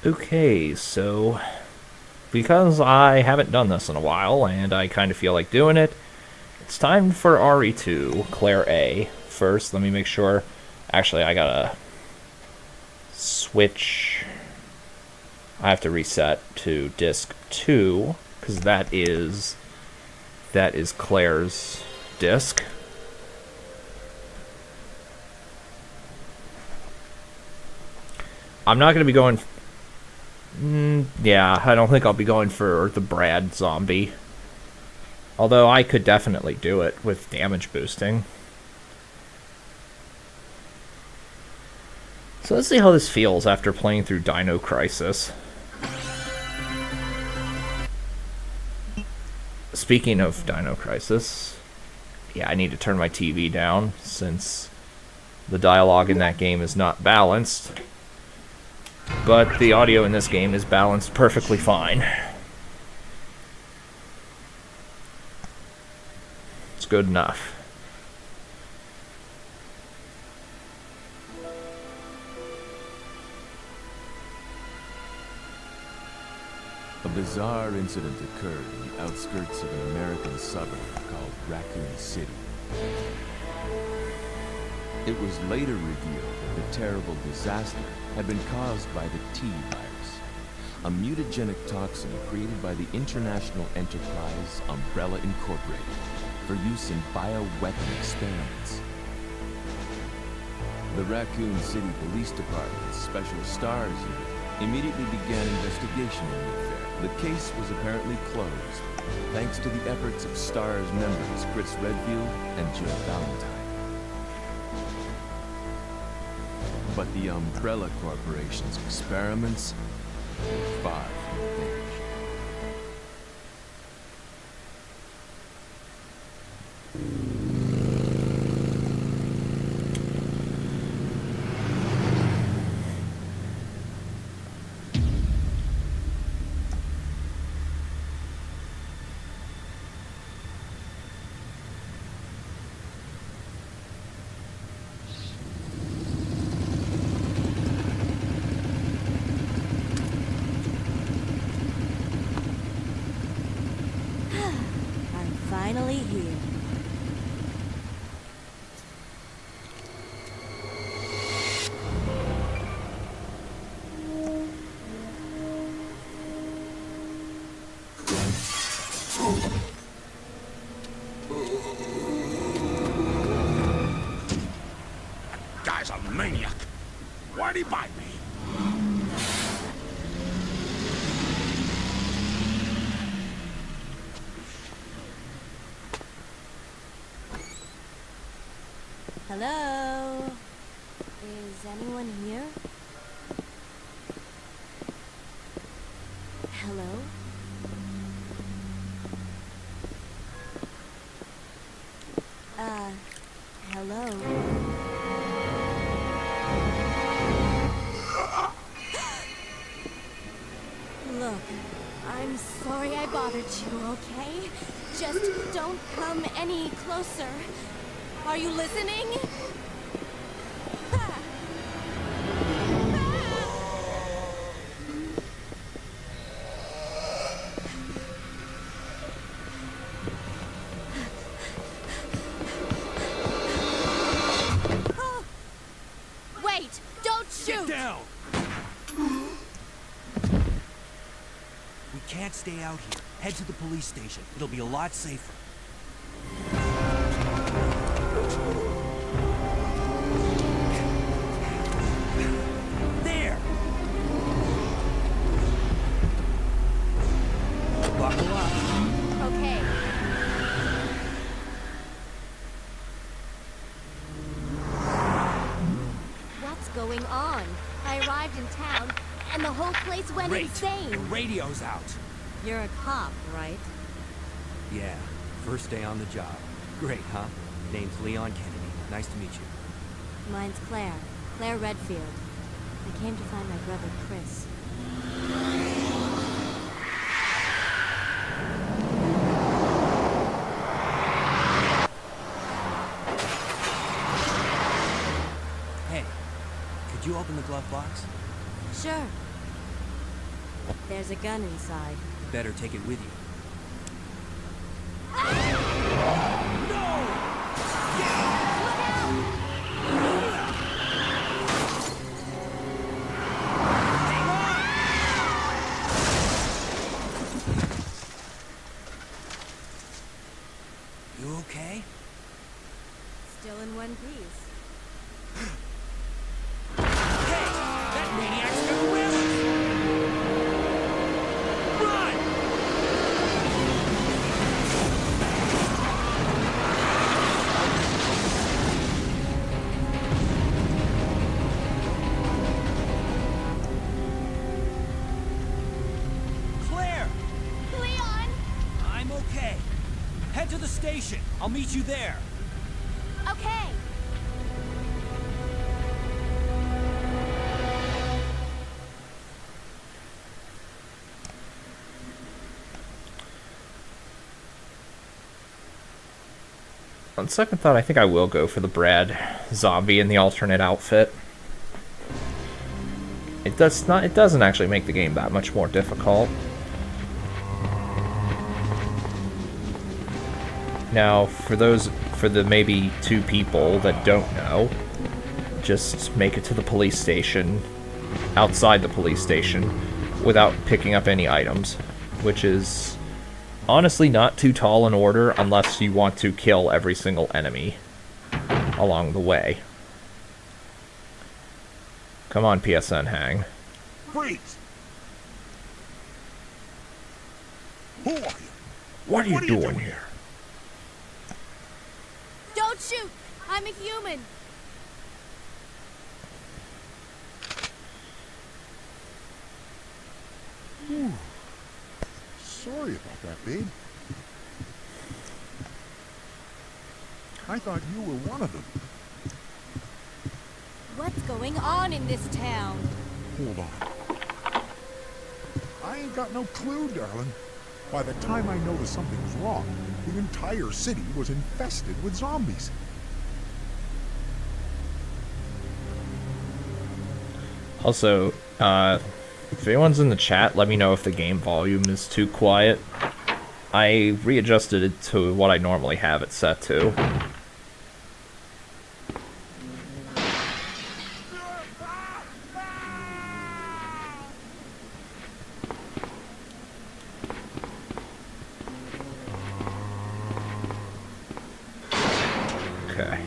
Okay, so because I haven't done this in a while and I kind of feel like doing it, it's time for RE2, Claire A. First, let me make sure. Actually, I gotta switch. I have to reset to disc 2 because that is Claire's disc. I'm not going to be going. Yeah, I don't think I'll be going for the Brad zombie. Although I could definitely do it with damage boosting. So let's see how this feels after playing through Dino Crisis. Speaking of Dino Crisis, yeah, I need to turn my TV down since the dialogue in that game is not balanced. But the audio in this game is balanced perfectly fine. It's good enough. A bizarre incident occurred in the outskirts of an American suburb called Raccoon City. It was later revealed that the terrible disaster had been caused by the T virus, a mutagenic toxin created by the international enterprise Umbrella Incorporated for use in bioweapon experiments. The Raccoon City Police Department's Special Stars Unit immediately began investigation in the affair. The case was apparently closed, thanks to the efforts of STARS members Chris Redfield and Jill Valentine. But the Umbrella Corporation's experiments were far from finished. Finally here. Guy's a maniac. Why'd he bite me? Hello? Is anyone here? Hello? Hello? Look, I'm sorry I bothered you, okay? Just don't come any closer. Are you listening? Wait! Don't shoot! Get down! We can't stay out here. Head to the police station. It'll be a lot safer. There! Buckle up. Okay. What's going on? I arrived in town, and the whole place went Great. insane. The radio's out. You're a cop, right? Yeah, first day on the job. Great, huh? Name's Leon Kennedy. Nice to meet you. Mine's Claire. Claire Redfield. I came to find my brother, Chris. Hey, could you open the glove box? Sure. There's a gun inside. Better take it with you. You okay? Still in one piece. Hey! That maniac's gonna ram us! Run! Claire! Leon! I'm okay. Head to the station. I'll meet you there. Okay. On second thought, I think I will go for the Brad zombie in the alternate outfit. It doesn't actually make the game that much more difficult. Now, for the maybe 2 people that don't know, just make it to the police station, outside the police station, without picking up any items, which is honestly not too tall an order unless you want to kill every single enemy along the way. Come on, PSN Hang. Freeze! Who are you? What are you doing here? Don't shoot! I'm a human! Sorry about that, babe. I thought you were one of them. What's going on in this town? Hold on. I ain't got no clue, darling. By the time I noticed something was wrong, the entire city was infested with zombies. Also, if anyone's in the chat, let me know if the game volume is too quiet. I readjusted it to what I normally have it set to. Okay.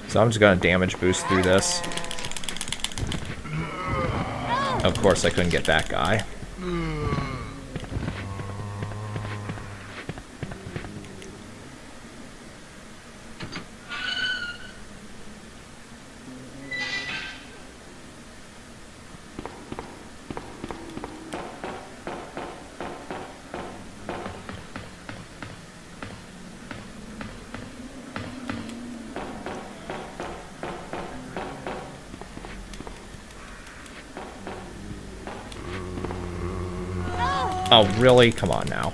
So I'm just gonna damage boost through this. Of course, I couldn't get that guy. Oh, really? Come on now.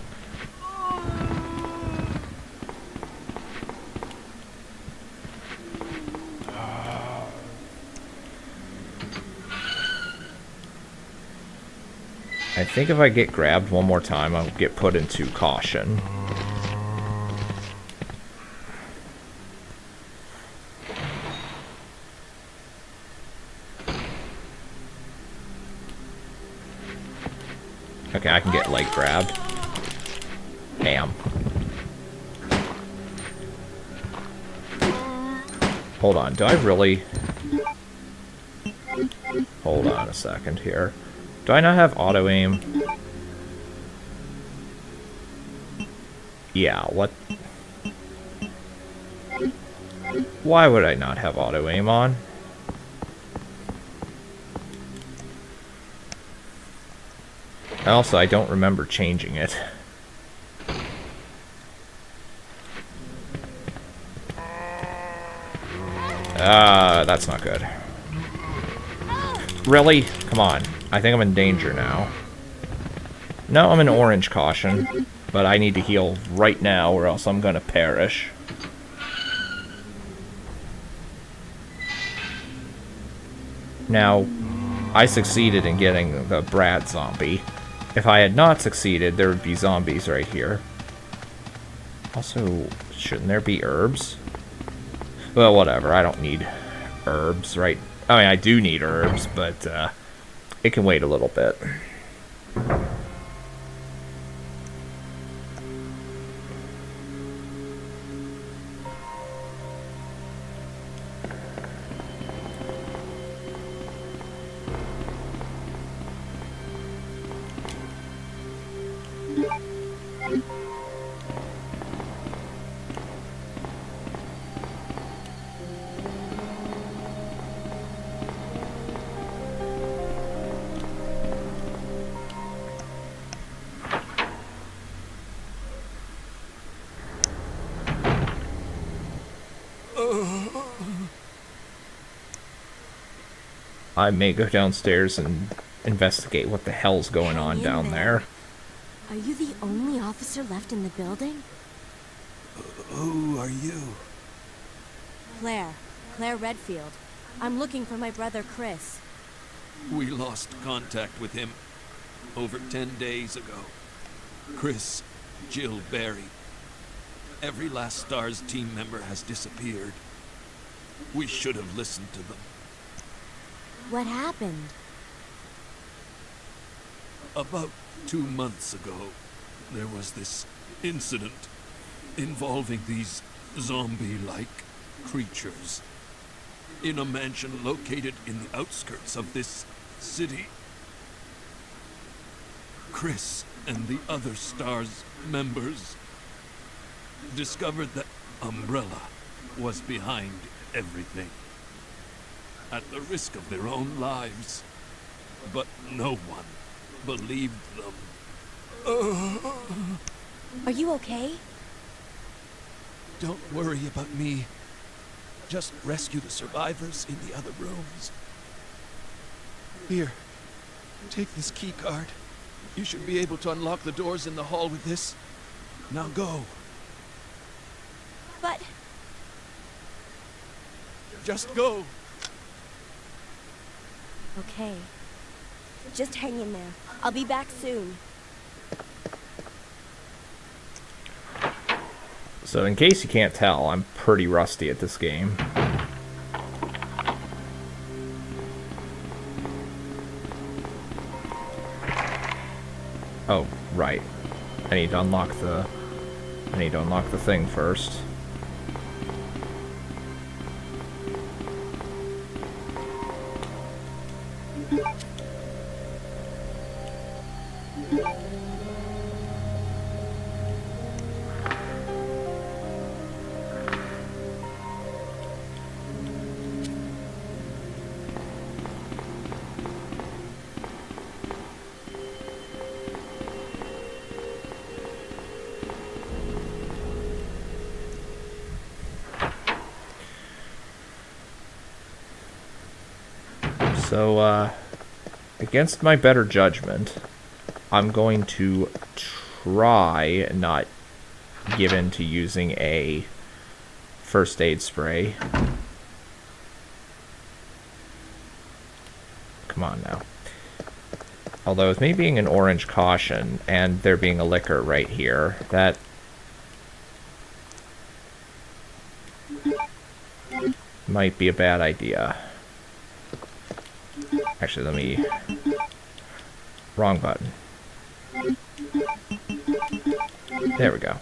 I think if I get grabbed one more time, I'll get put into caution. Okay, I can get leg grabbed. Bam. Hold on, do I really... Hold on a second here. Do I not have auto-aim? Yeah, what... Why would I not have auto-aim on? Also, I don't remember changing it. That's not good. Really? Come on. I think I'm in danger now. No, I'm in orange caution. But I need to heal right now or else I'm gonna perish. Now, I succeeded in getting the Brad zombie. If I had not succeeded, there would be zombies right here. Also, shouldn't there be herbs? Well, whatever. I don't need herbs, right? I mean, I do need herbs, but it can wait a little bit. I may go downstairs and investigate what the hell's going on Hang in down there. Are you the only officer left in the building? Who are you? Claire. Claire Redfield. I'm looking for my brother Chris. We lost contact with him over 10 days ago. Chris, Jill Barry. Every last STARS team member has disappeared. We should have listened to them. What happened? About 2 months ago, there was this incident involving these zombie-like creatures in a mansion located in the outskirts of this city. Chris and the other STARS members discovered that Umbrella was behind everything, at the risk of their own lives. But no one believed them. Are you okay? Don't worry about me. Just rescue the survivors in the other rooms. Here, take this key card. You should be able to unlock the doors in the hall with this. Now go. But... Just go. Okay. Just hang in there. I'll be back soon. So in case you can't tell, I'm pretty rusty at this game. Oh, right. I need to unlock the thing first. So, against my better judgment, I'm going to try not give in to using a first aid spray. Come on now. Although with me being an orange caution and there being a liquor right here, that might be a bad idea. Actually, let me... Wrong button. There we go.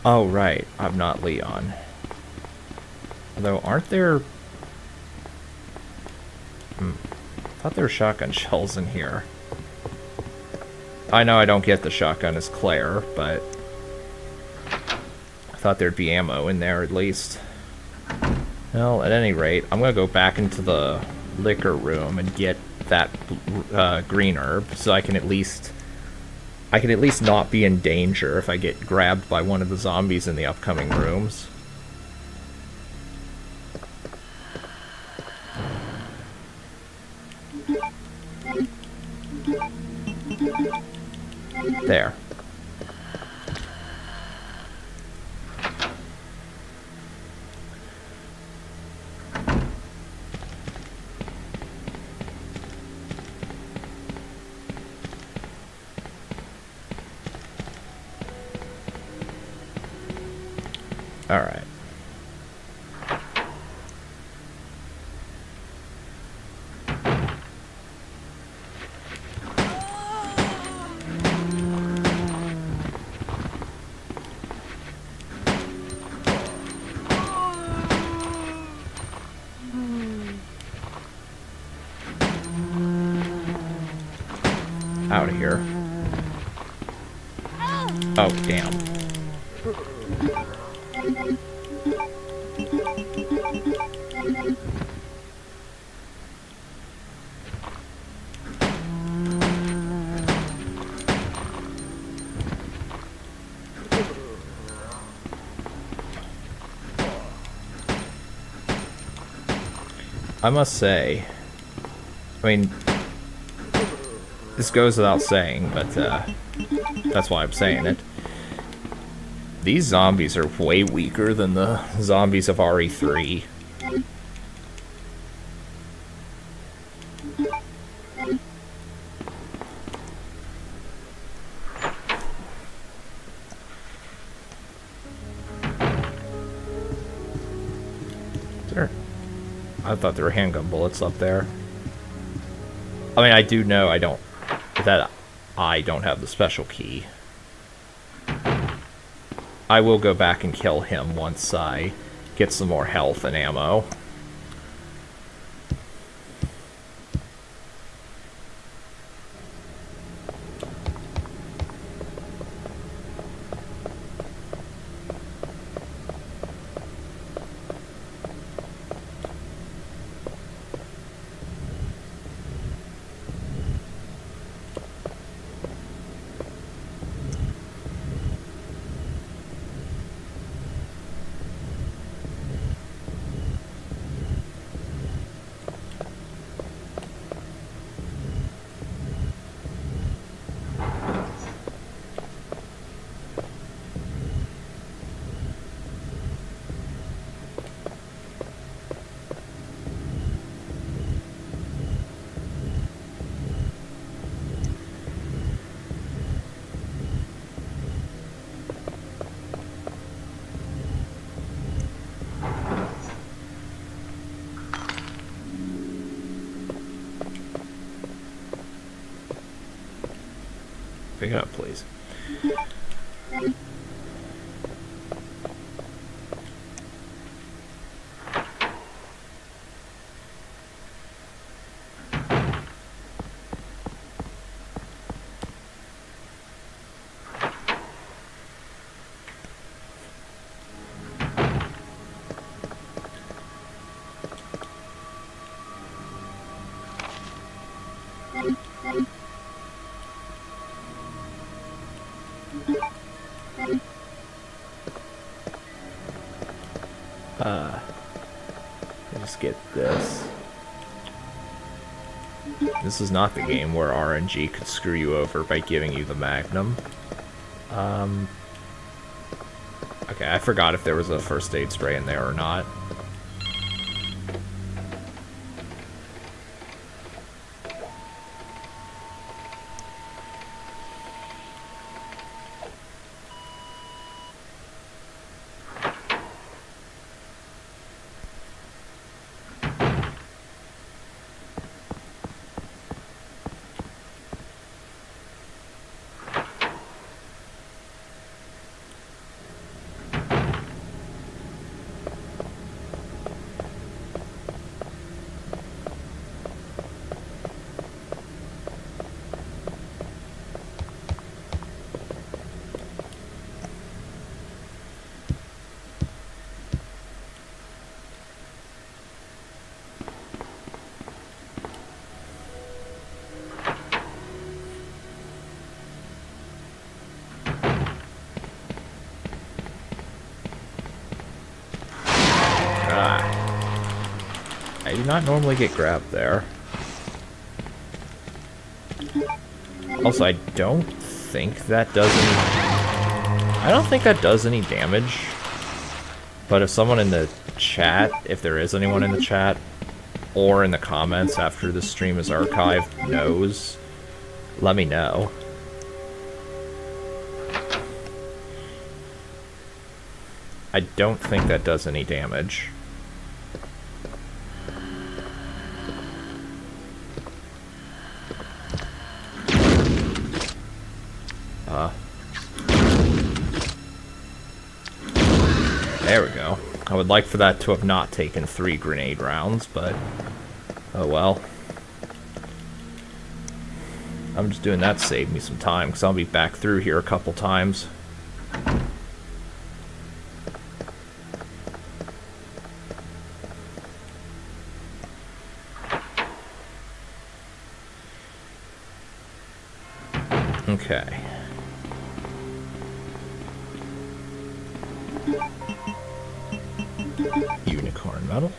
Oh, right. I'm not Leon. Although, aren't there... I thought there were shotgun shells in here. I know I don't get the shotgun as Claire, but... I thought there'd be ammo in there, at least. Well, at any rate, I'm gonna go back into the liquor room and get that green herb, so I can at least not be in danger if I get grabbed by one of the zombies in the upcoming rooms. There. All right. Out of here. Oh, damn. I must say, I mean, this goes without saying, but that's why I'm saying it. These zombies are way weaker than the zombies of RE3. Sure. I thought there were handgun bullets up there. I mean, I do know I don't have the special key. I will go back and kill him once I get some more health and ammo. Pick it up, please. Just get this. This is not the game where RNG could screw you over by giving you the Magnum. Okay, I forgot if there was a first aid spray in there or not. do not normally get grabbed there. Also, I don't think that does any damage. But if someone in the chat, if there is anyone in the chat, or in the comments after the stream is archived, knows, let me know. I don't think that does any damage. There we go. I would like for that to have not taken 3 grenade rounds, but oh well. I'm just doing that to save me some time, because I'll be back through here a couple times. Okay. Unicorn medal.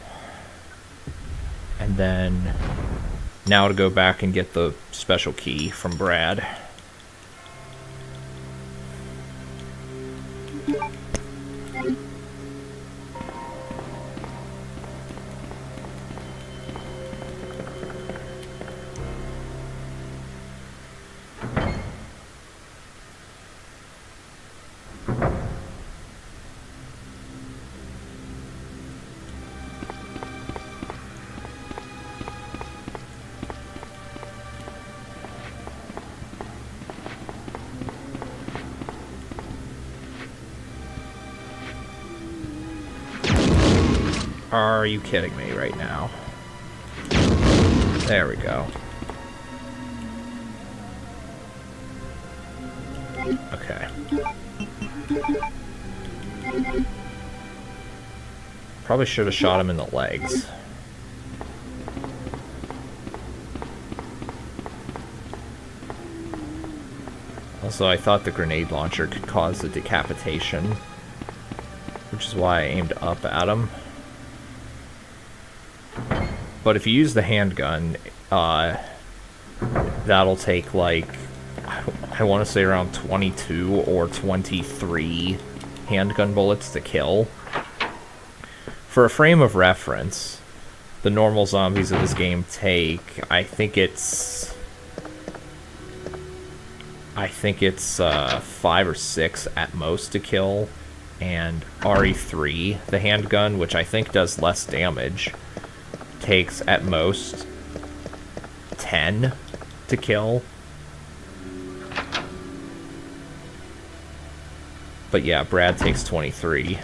And then now to go back and get the special key from Brad. Are you kidding me right now? There we go. Okay. Probably should have shot him in the legs. Also, I thought the grenade launcher could cause the decapitation, which is why I aimed up at him. But if you use the handgun, that'll take, like, I want to say around 22 or 23 handgun bullets to kill. For a frame of reference, the normal zombies of this game take, I think it's 5 or 6 at most to kill, and RE3, the handgun, which I think does less damage, takes at most 10 to kill. But yeah, Brad takes 23.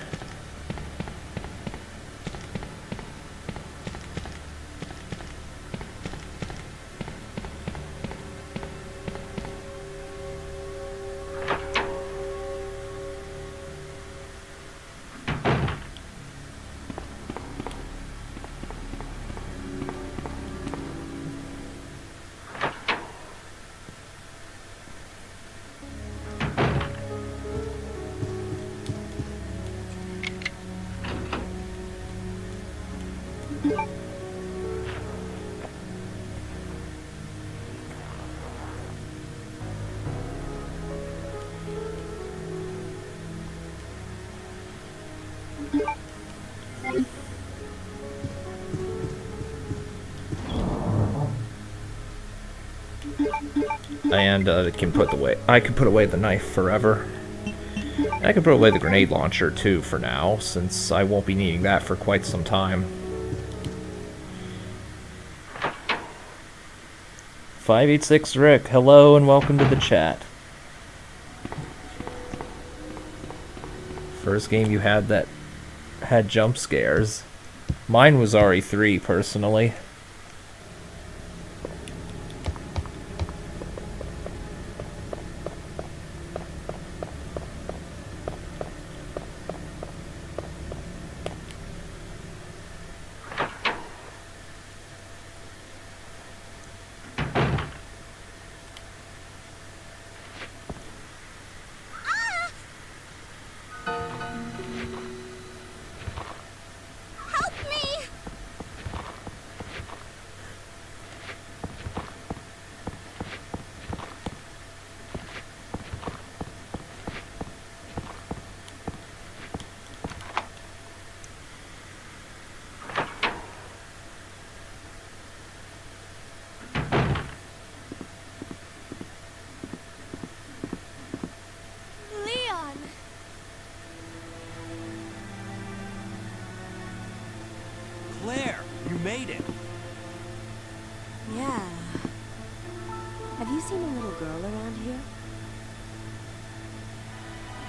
And I can put away the knife forever. And I can put away the grenade launcher too for now, since I won't be needing that for quite some time. 586 Rick, hello and welcome to the chat. First game you had that had jump scares. Mine was RE3 personally.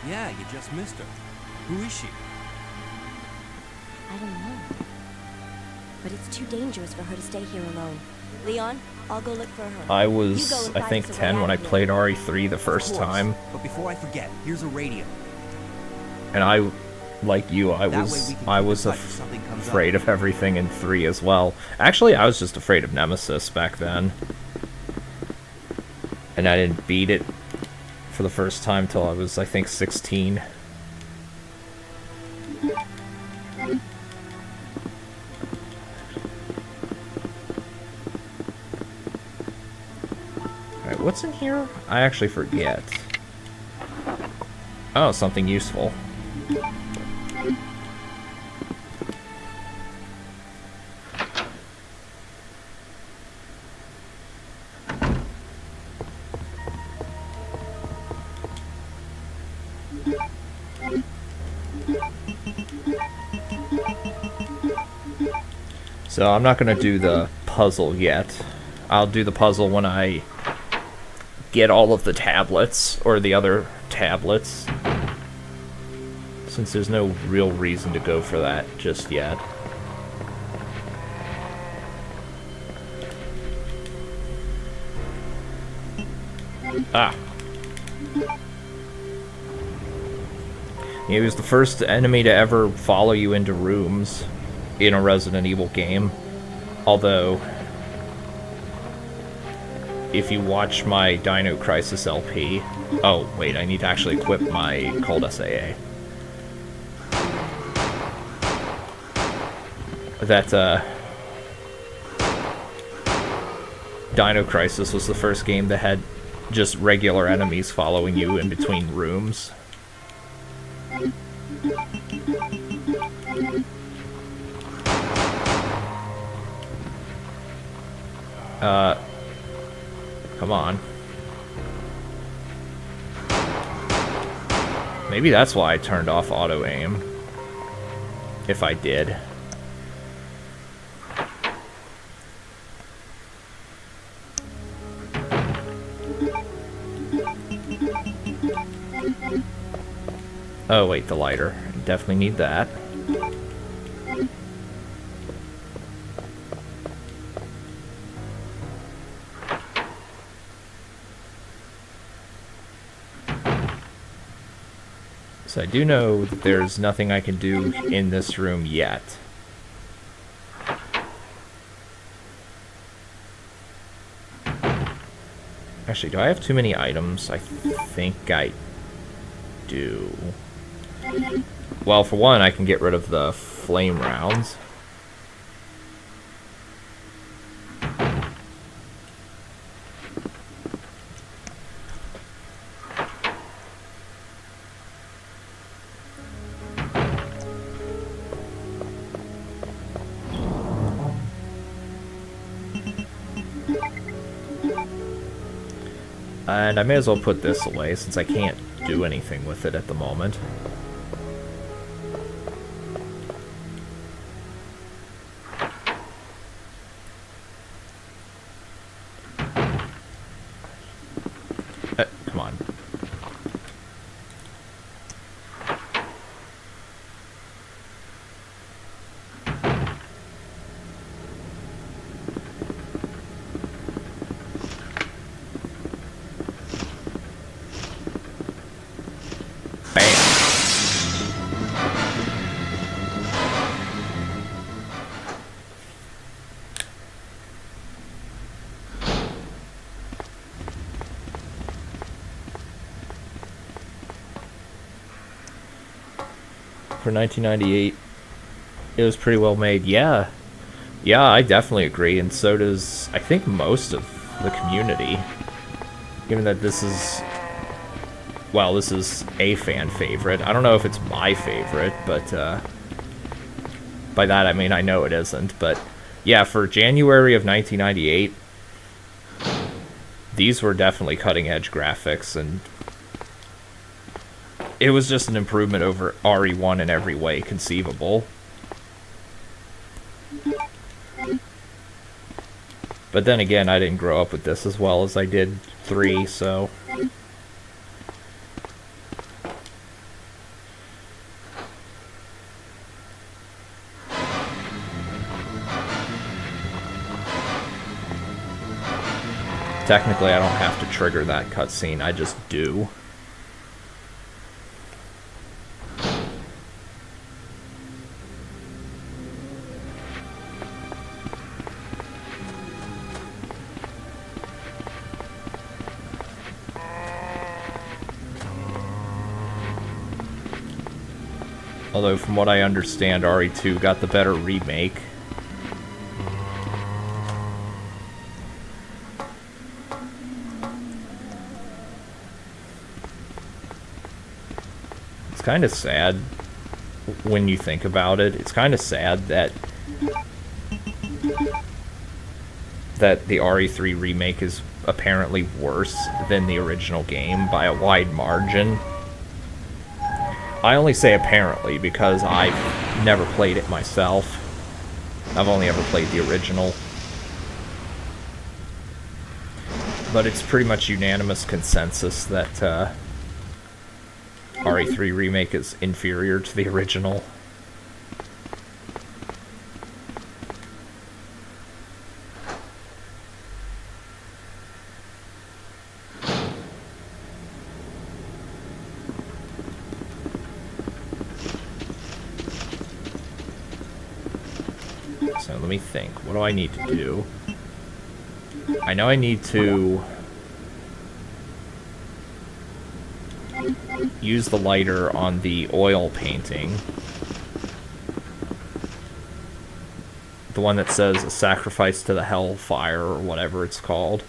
Yeah, you just missed her. Who is she? I don't know. But it's too dangerous for her to stay here alone. Leon, I'll go look for her. I You go was, and I find think, us a 10 way when out I of here. played RE3 the Of first course. time. But before I forget, here's a radio. And I, like you, I That way was, we can I keep in was touch if something comes up. afraid of everything in 3 as well. Actually, I was just afraid of Nemesis back then. And I didn't beat it for the first time till I was, I think, 16. Alright, what's in here? I actually forget. Oh, something useful. So I'm not going to do the puzzle yet. I'll do the puzzle when I get all of the tablets, or the other tablets, since there's no real reason to go for that just yet. Ah. He was the first enemy to ever follow you into rooms in a Resident Evil game. Although, if you watch my Dino Crisis LP... Oh, wait, I need to actually equip my Cold SAA. That, Dino Crisis was the first game that had just regular enemies following you in between rooms. Come on. Maybe that's why I turned off auto aim. If I did. Oh wait, the lighter. Definitely need that. So I do know that there's nothing I can do in this room yet. Actually, do I have too many items? I think I do. Well, for one, I can get rid of the flame rounds. And I may as well put this away since I can't do anything with it at the moment. Come on. For 1998, it was pretty well made. Yeah, I definitely agree, and so does, I think, most of the community. Given that this is, well, this is a fan favorite. I don't know if it's my favorite, but by that I mean I know it isn't. But yeah, for January of 1998, these were definitely cutting-edge graphics, and it was just an improvement over RE1 in every way conceivable. But then again, I didn't grow up with this as well as I did 3, so... Technically, I don't have to trigger that cutscene, I just do. Although, from what I understand, RE2 got the better remake. It's kind of sad when you think about it. It's kind of sad that the RE3 remake is apparently worse than the original game by a wide margin. I only say apparently because I've never played it myself. I've only ever played the original. But it's pretty much unanimous consensus that RE3 remake is inferior to the original. So let me think. What do I need to do? I know I need to use the lighter on the oil painting. The one that says a sacrifice to the hellfire or whatever it's called.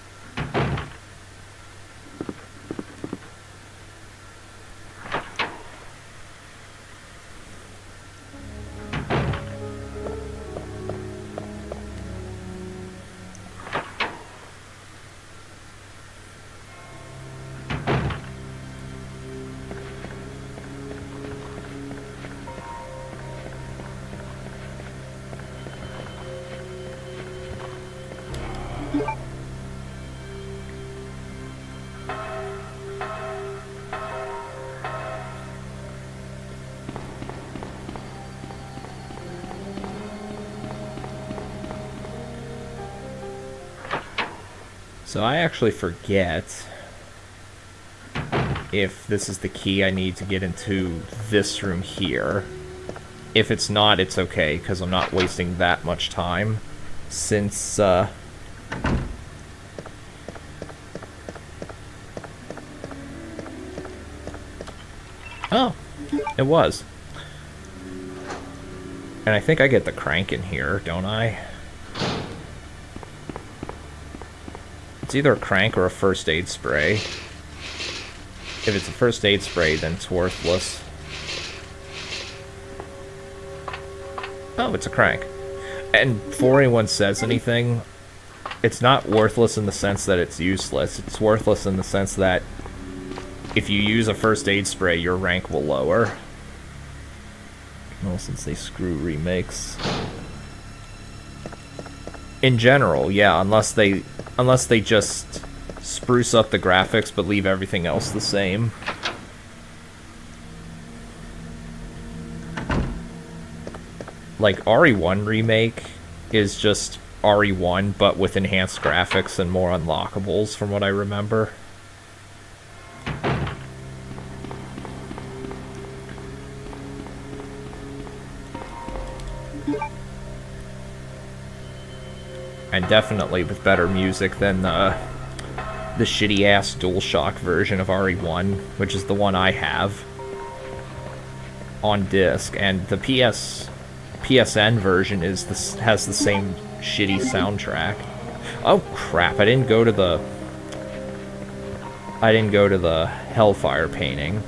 So I actually forget if this is the key I need to get into this room here. If it's not, it's okay, because I'm not wasting that much time, since, oh, it was. And I think I get the crank in here, don't I? It's either a crank or a first aid spray. If it's a first aid spray, then it's worthless. Oh, it's a crank. And before anyone says anything, it's not worthless in the sense that it's useless. It's worthless in the sense that if you use a first aid spray, your rank will lower. Well, since they screw remakes. In general, yeah, unless they just spruce up the graphics but leave everything else the same. Like, RE1 Remake is just RE1 but with enhanced graphics and more unlockables from what I remember. And definitely with better music than the shitty-ass DualShock version of RE1, which is the one I have on disc. And the PSN version has the same shitty soundtrack. Oh crap! I didn't go to the Hellfire painting.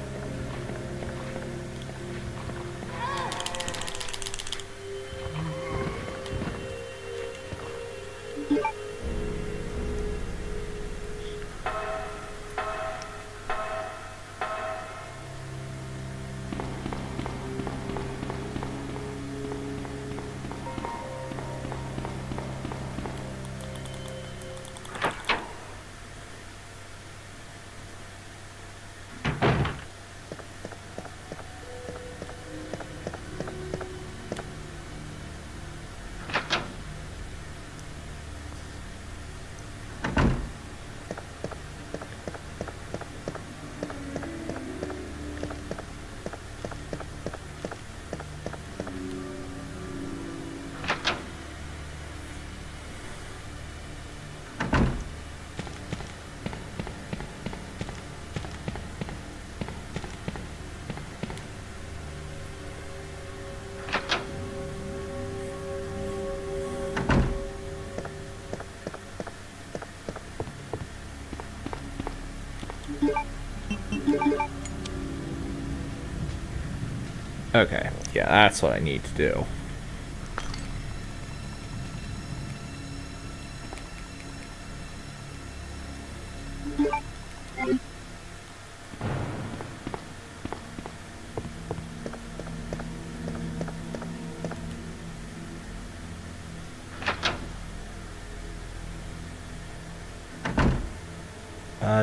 Okay, yeah, that's what I need to do.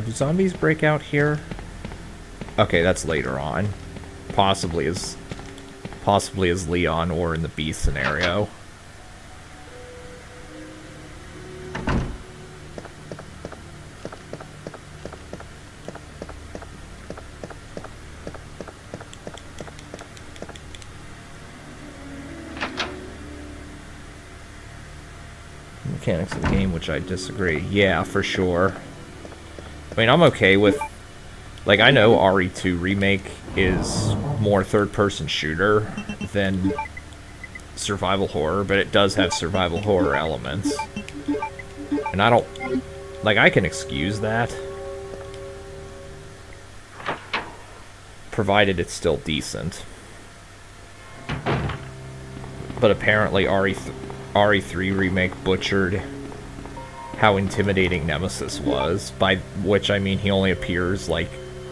Do zombies break out here? Okay, that's later on. Possibly as Leon or in the B scenario. Mechanics of the game, which I disagree. Yeah, for sure. I mean, I'm okay with... Like, I know RE2 Remake is more third-person shooter than survival horror, but it does have survival horror elements. And I don't... Like, I can excuse that. Provided it's still decent. But apparently RE3 Remake butchered how intimidating Nemesis was, by which I mean he only appears like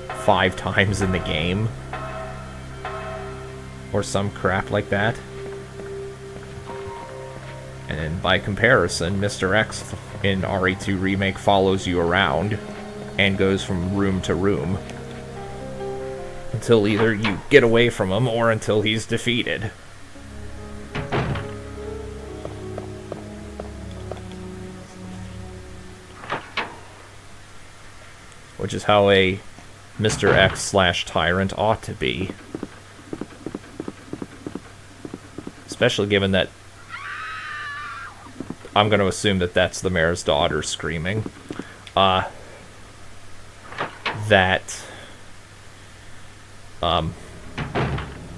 5 times in the game. Or some crap like that. And by comparison, Mr. X in RE2 Remake follows you around and goes from room to room until either you get away from him or until he's defeated. Which is how a Mr. X/Tyrant ought to be. Especially given that I'm going to assume that that's the mayor's daughter screaming. That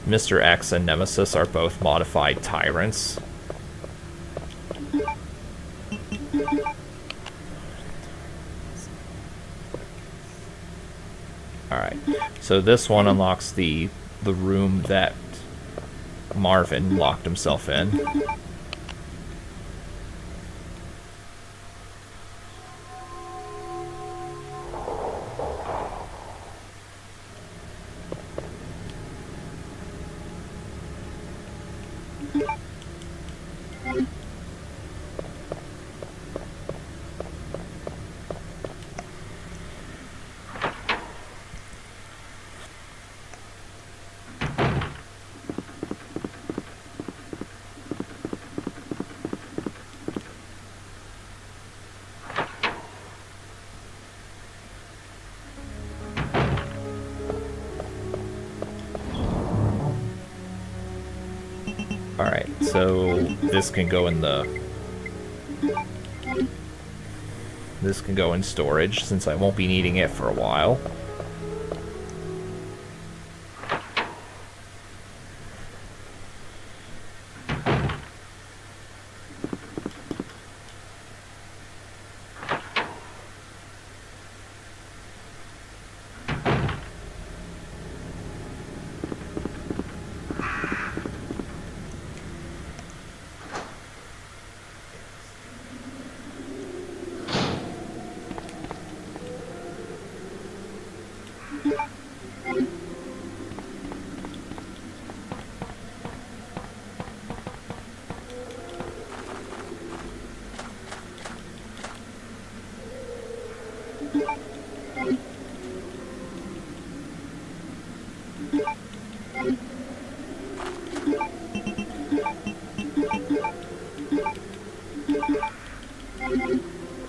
Mr. X and Nemesis are both modified tyrants. Alright, so this one unlocks the room that Marvin locked himself in. Alright, so this can go in storage since I won't be needing it for a while.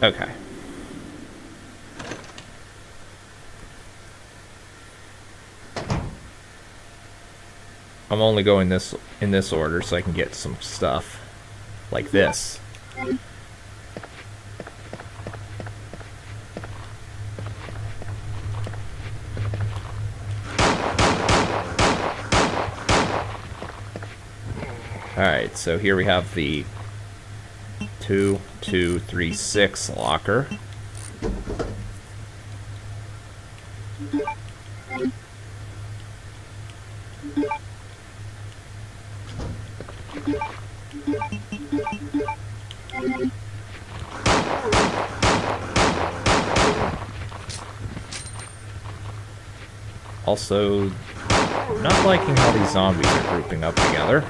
Okay. I'm only going in this order so I can get some stuff like this. Alright, so here we have the 2, 2, 3, 6 locker. Also, not liking how these zombies are grouping up together.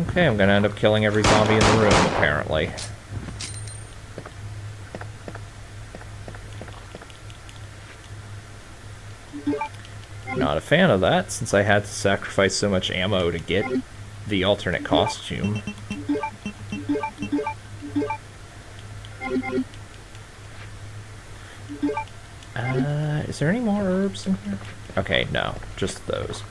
Okay, I'm gonna end up killing every zombie in the room, apparently. Not a fan of that, since I had to sacrifice so much ammo to get the alternate costume. Is there any more herbs in here? Okay, no, just those.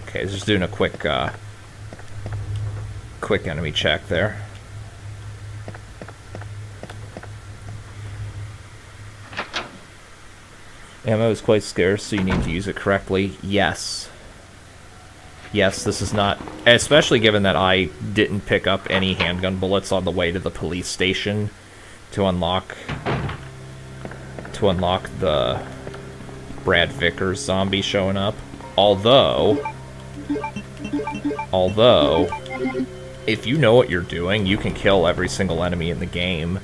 Okay, just doing a quick enemy check there. Ammo is quite scarce, so you need to use it correctly. Yes. Yes, this is not... Especially given that I didn't pick up any handgun bullets on the way to the police station to unlock the Brad Vickers zombie showing up. Although, if you know what you're doing, you can kill every single enemy in the game,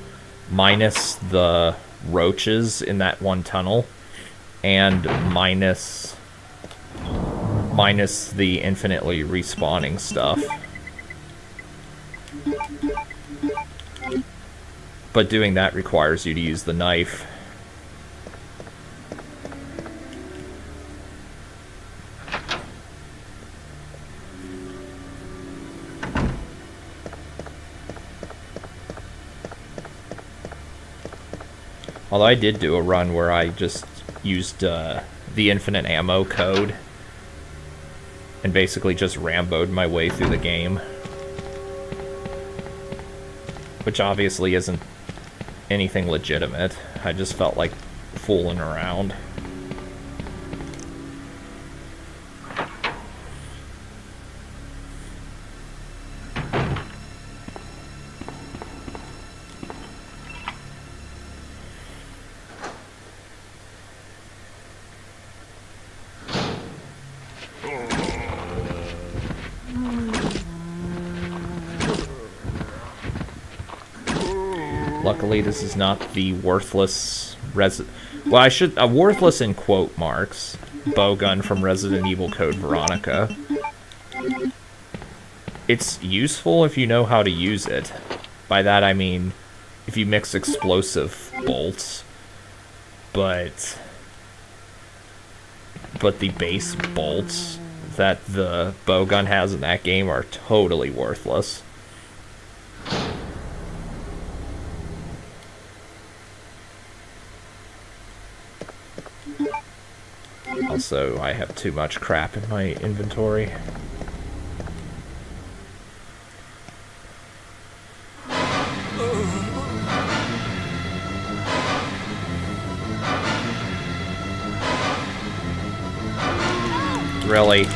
minus the roaches in that one tunnel, and minus the infinitely respawning stuff. But doing that requires you to use the knife. Although I did do a run where I just used the infinite ammo code and basically just Rambo'd my way through the game. Which obviously isn't anything legitimate. I just felt like fooling around. Luckily, this is not the worthless worthless in quote marks bowgun from Resident Evil Code Veronica. It's useful if you know how to use it. By that I mean if you mix explosive bolts, but the base bolts that the bowgun has in that game are totally worthless. Also, I have too much crap in my inventory. Really?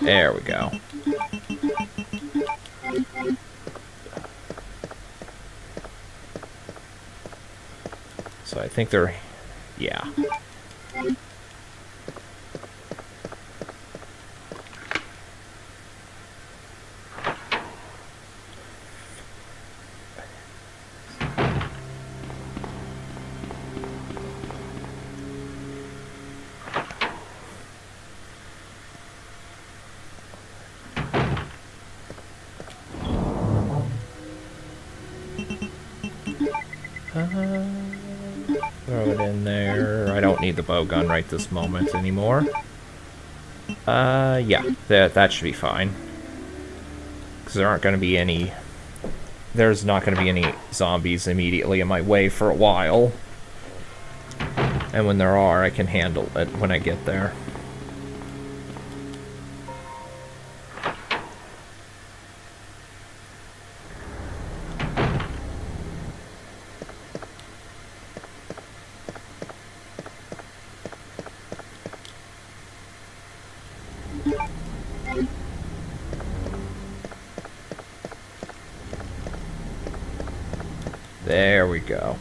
There we go. So I think they're... yeah. Throw it in there. I don't need the bowgun right this moment anymore. Yeah, that should be fine. Because there aren't going to be any... there's not going to be any zombies immediately in my way for a while. And when there are, I can handle it when I get there. There we go.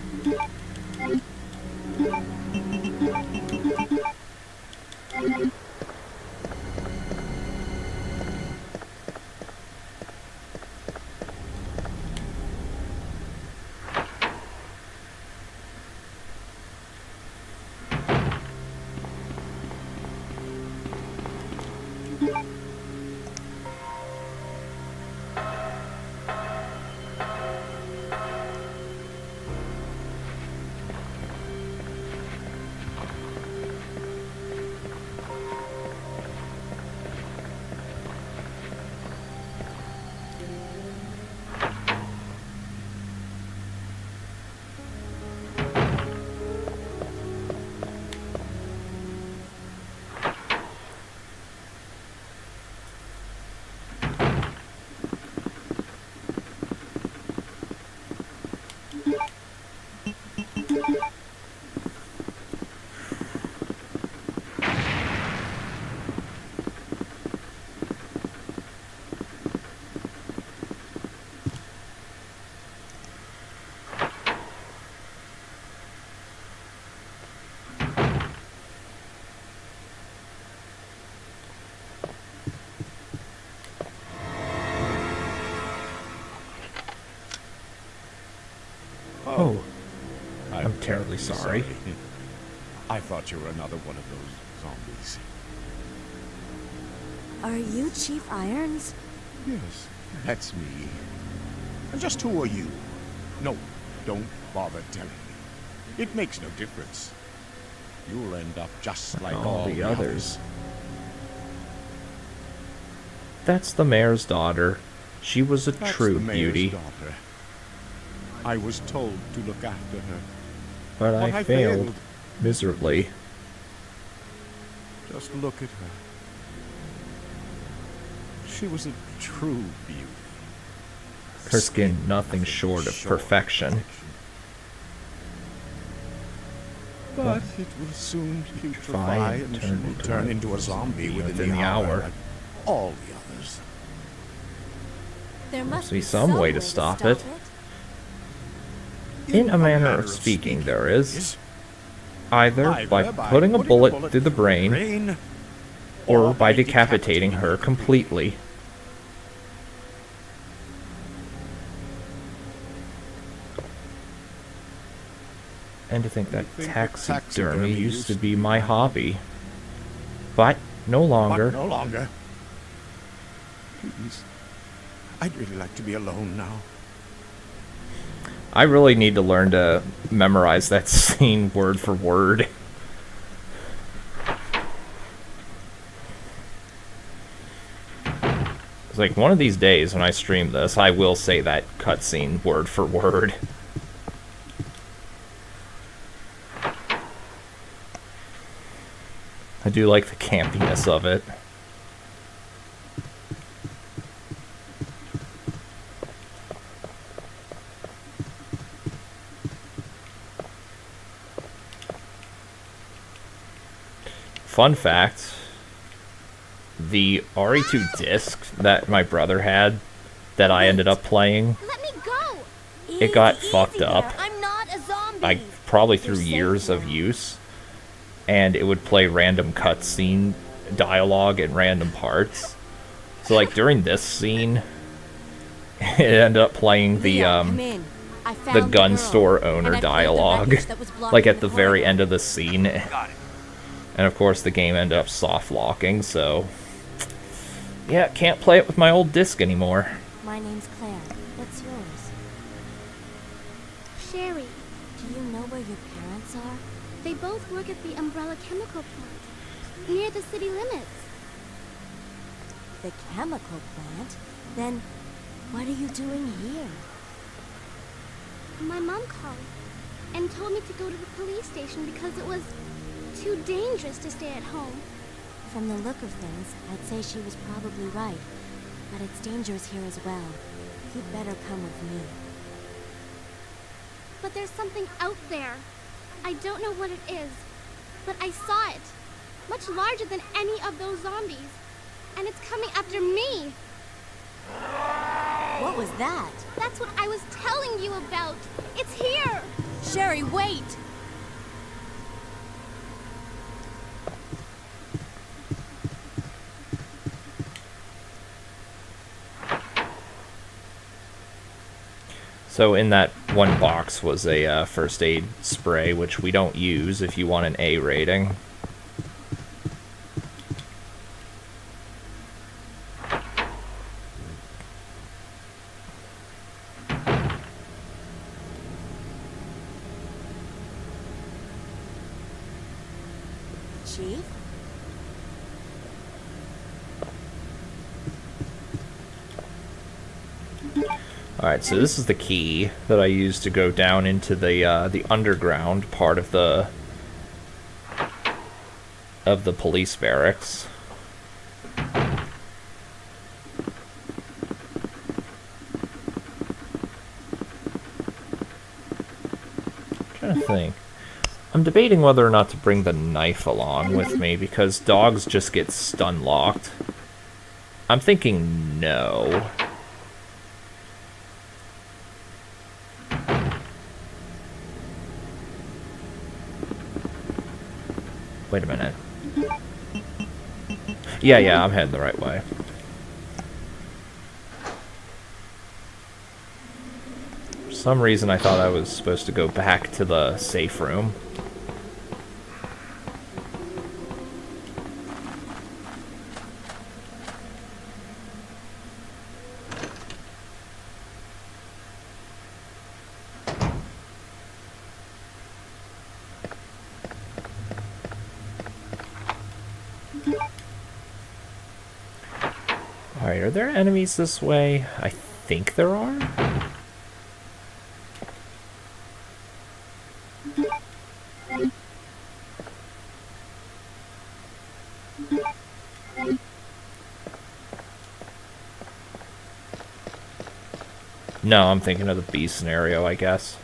terribly sorry. I thought you were another one of those zombies. Are you Chief Irons? Yes, that's me. And just who are you? No, don't bother telling me. It makes no difference. You'll end up just like All all the others. That's the mayor's daughter. She was a That's true the mayor's beauty, daughter. I was told to look after her, but but I failed miserably. Just look at her. She was a true beauty. Her skin, nothing short of perfection. But it will soon putrefy Fine, and she turn will into turn a into a zombie within within the the hour. hour. Like all the others. There must be some way to stop it. In a manner of speaking, there is. Either by putting a bullet through the brain, or by decapitating her completely. And to think that taxidermy used to be my hobby. But no But longer. no longer. Please. I'd really like to be alone now. I really need to learn to memorize that scene word for word. It's like one of these days when I stream this, I will say that cutscene word for word. I do like the campiness of it. Fun fact, the RE2 disc that my brother had that I ended up playing, Let me go. It got Easy, fucked easy up. there. I'm not a zombie. I probably through You're safe years of now. use, and it would play random cutscene dialogue in random parts. So like during this scene, it ended up playing the Leon, come in. I the found gun girl, store and I owner played the dialogue, wreckage that was blocking like at the very corridor. end of the scene. Got it. And of course the game ended up soft locking, so yeah, can't play it with my old disc anymore. My name's Claire. What's yours? Sherry. Do you know where your parents are? They both work at the Umbrella Chemical Plant, near the city limits. The chemical plant? Then what are you doing here? My mom called and told me to go to the police station because it was too dangerous to stay at home. From the look of things, I'd say she was probably right. But it's dangerous here as well. You'd better come with me. But there's something out there. I don't know what it is, but I saw it. Much larger than any of those zombies. And it's coming after me. What was that? That's what I was telling you about. It's here. Sherry, wait! So in that one box was a first aid spray, which we don't use if you want an A rating. Chief? Alright, so this is the key that I use to go down into the underground part of the police barracks. Trying to think. I'm debating whether or not to bring the knife along with me because dogs just get stun locked. I'm thinking no. Wait a minute. Yeah, I'm heading the right way. For some reason I thought I was supposed to go back to the safe room. Alright, are there enemies this way? I think there are. No, I'm thinking of the B scenario, I guess.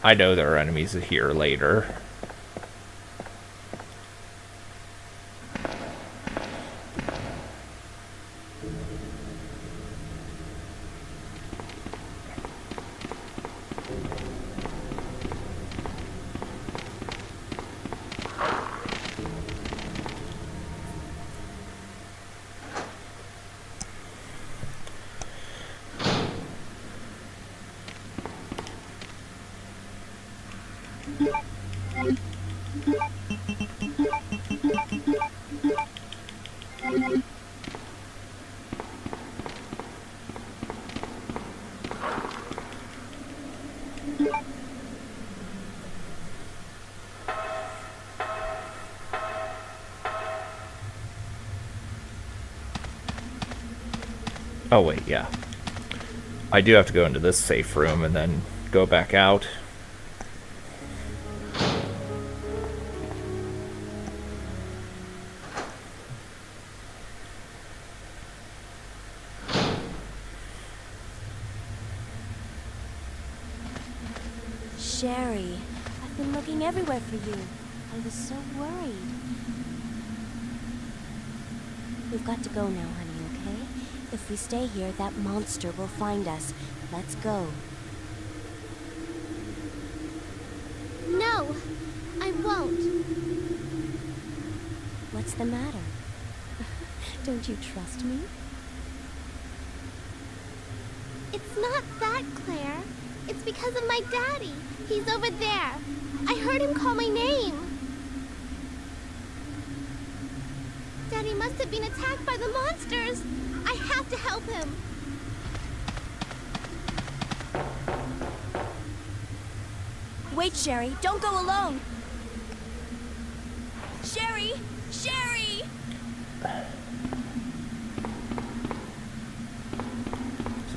I know there are enemies here later. Oh wait, yeah. I do have to go into this safe room and then go back out. Sherry, I've been looking everywhere for you. I was so worried. We've got to go now, honey, okay? If we stay here, that monster will find us. Let's go. No, I won't. What's the matter? Don't you trust me? It's not that, Claire. It's because of my daddy. He's over there. I heard him call my name. Daddy must have been attacked by the monsters. I have to help him. Wait, Sherry, don't go alone. Sherry! Sherry!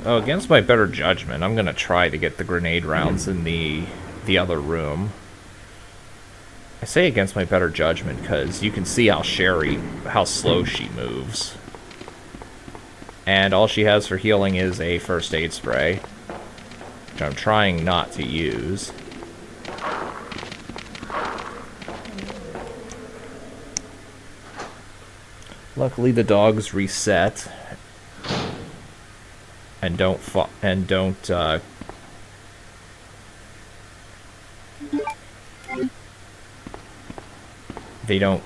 Oh, against my better judgment, I'm gonna try to get the grenade rounds in the other room. I say against my better judgment because you can see how slow she moves. And all she has for healing is a first aid spray, which I'm trying not to use. Luckily the dogs reset and don't they don't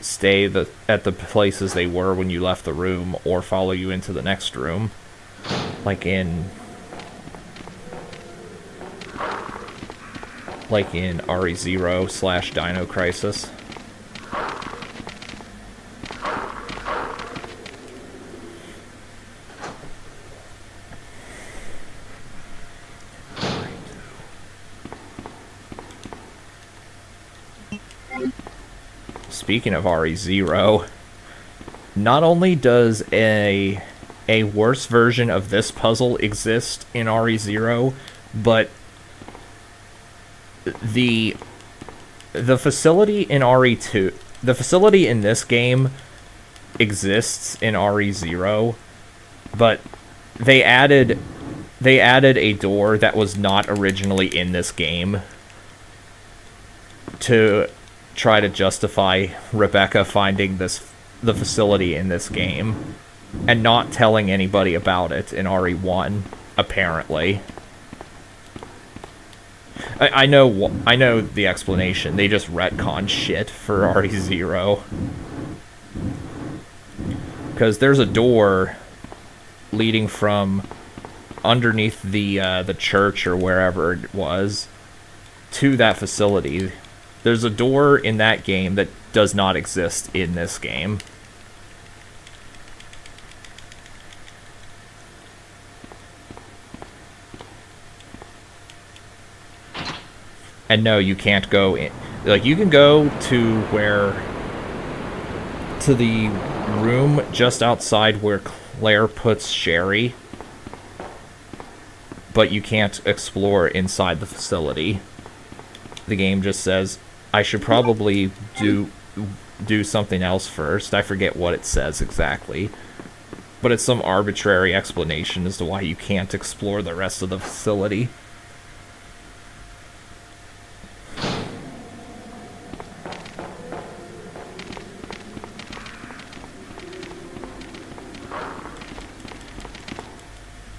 stay at the places they were when you left the room or follow you into the next room, like in RE0 / Dino Crisis. Speaking of RE0, not only does a worse version of this puzzle exist in RE0, but the facility in RE2, the facility in this game exists in RE0, but they added a door that was not originally in this game to try to justify Rebecca finding the facility in this game and not telling anybody about it in RE1, apparently. I know the explanation. They just retcon shit for RE0. Because there's a door leading from underneath the church or wherever it was to that facility. There's a door in that game that does not exist in this game. And no, you can't go in. Like, you can go to the room just outside where Claire puts Sherry, but you can't explore inside the facility. The game just says, I should probably do something else first. I forget what it says exactly, but it's some arbitrary explanation as to why you can't explore the rest of the facility.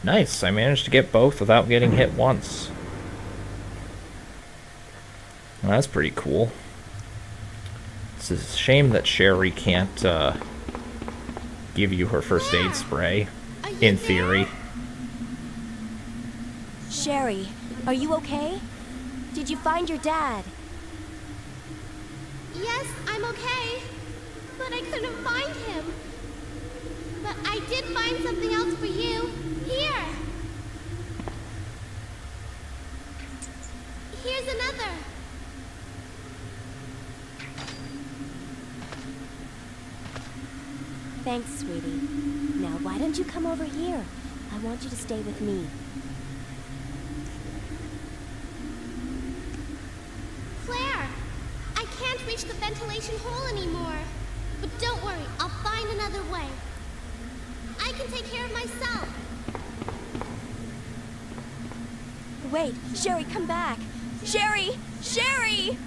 Nice, I managed to get both without getting hit once. Well, that's pretty cool. It's a shame that Sherry can't give you her first aid spray, in theory. Sherry, are you okay? Did you find your dad? Yes, I'm okay. But I couldn't find him. But I did find something else for you. Here. Here's another. Thanks, sweetie. Now, why don't you come over here? I want you to stay with me. Claire, I can't reach the ventilation hole anymore. But don't worry, I'll find another way. I can take care of myself. Wait, Sherry, come back. Sherry! Sherry!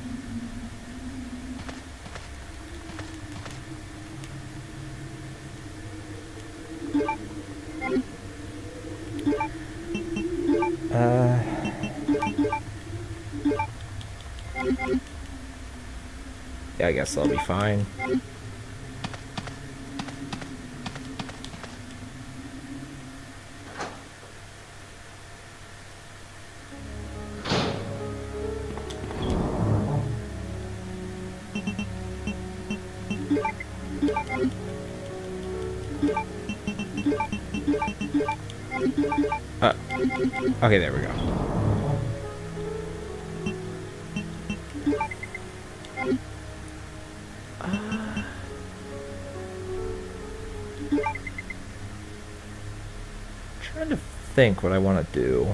Yeah, I guess that'll be fine. Okay, there we go. Trying to think what I want to do.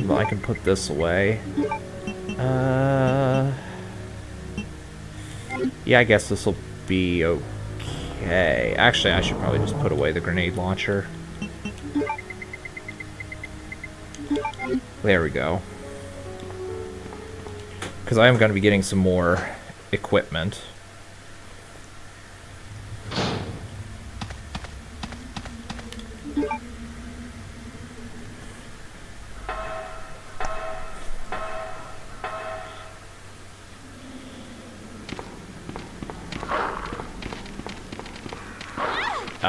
Well, I can put this away. Yeah, I guess this will be okay. Actually, I should probably just put away the grenade launcher. There we go. Because I am going to be getting some more equipment.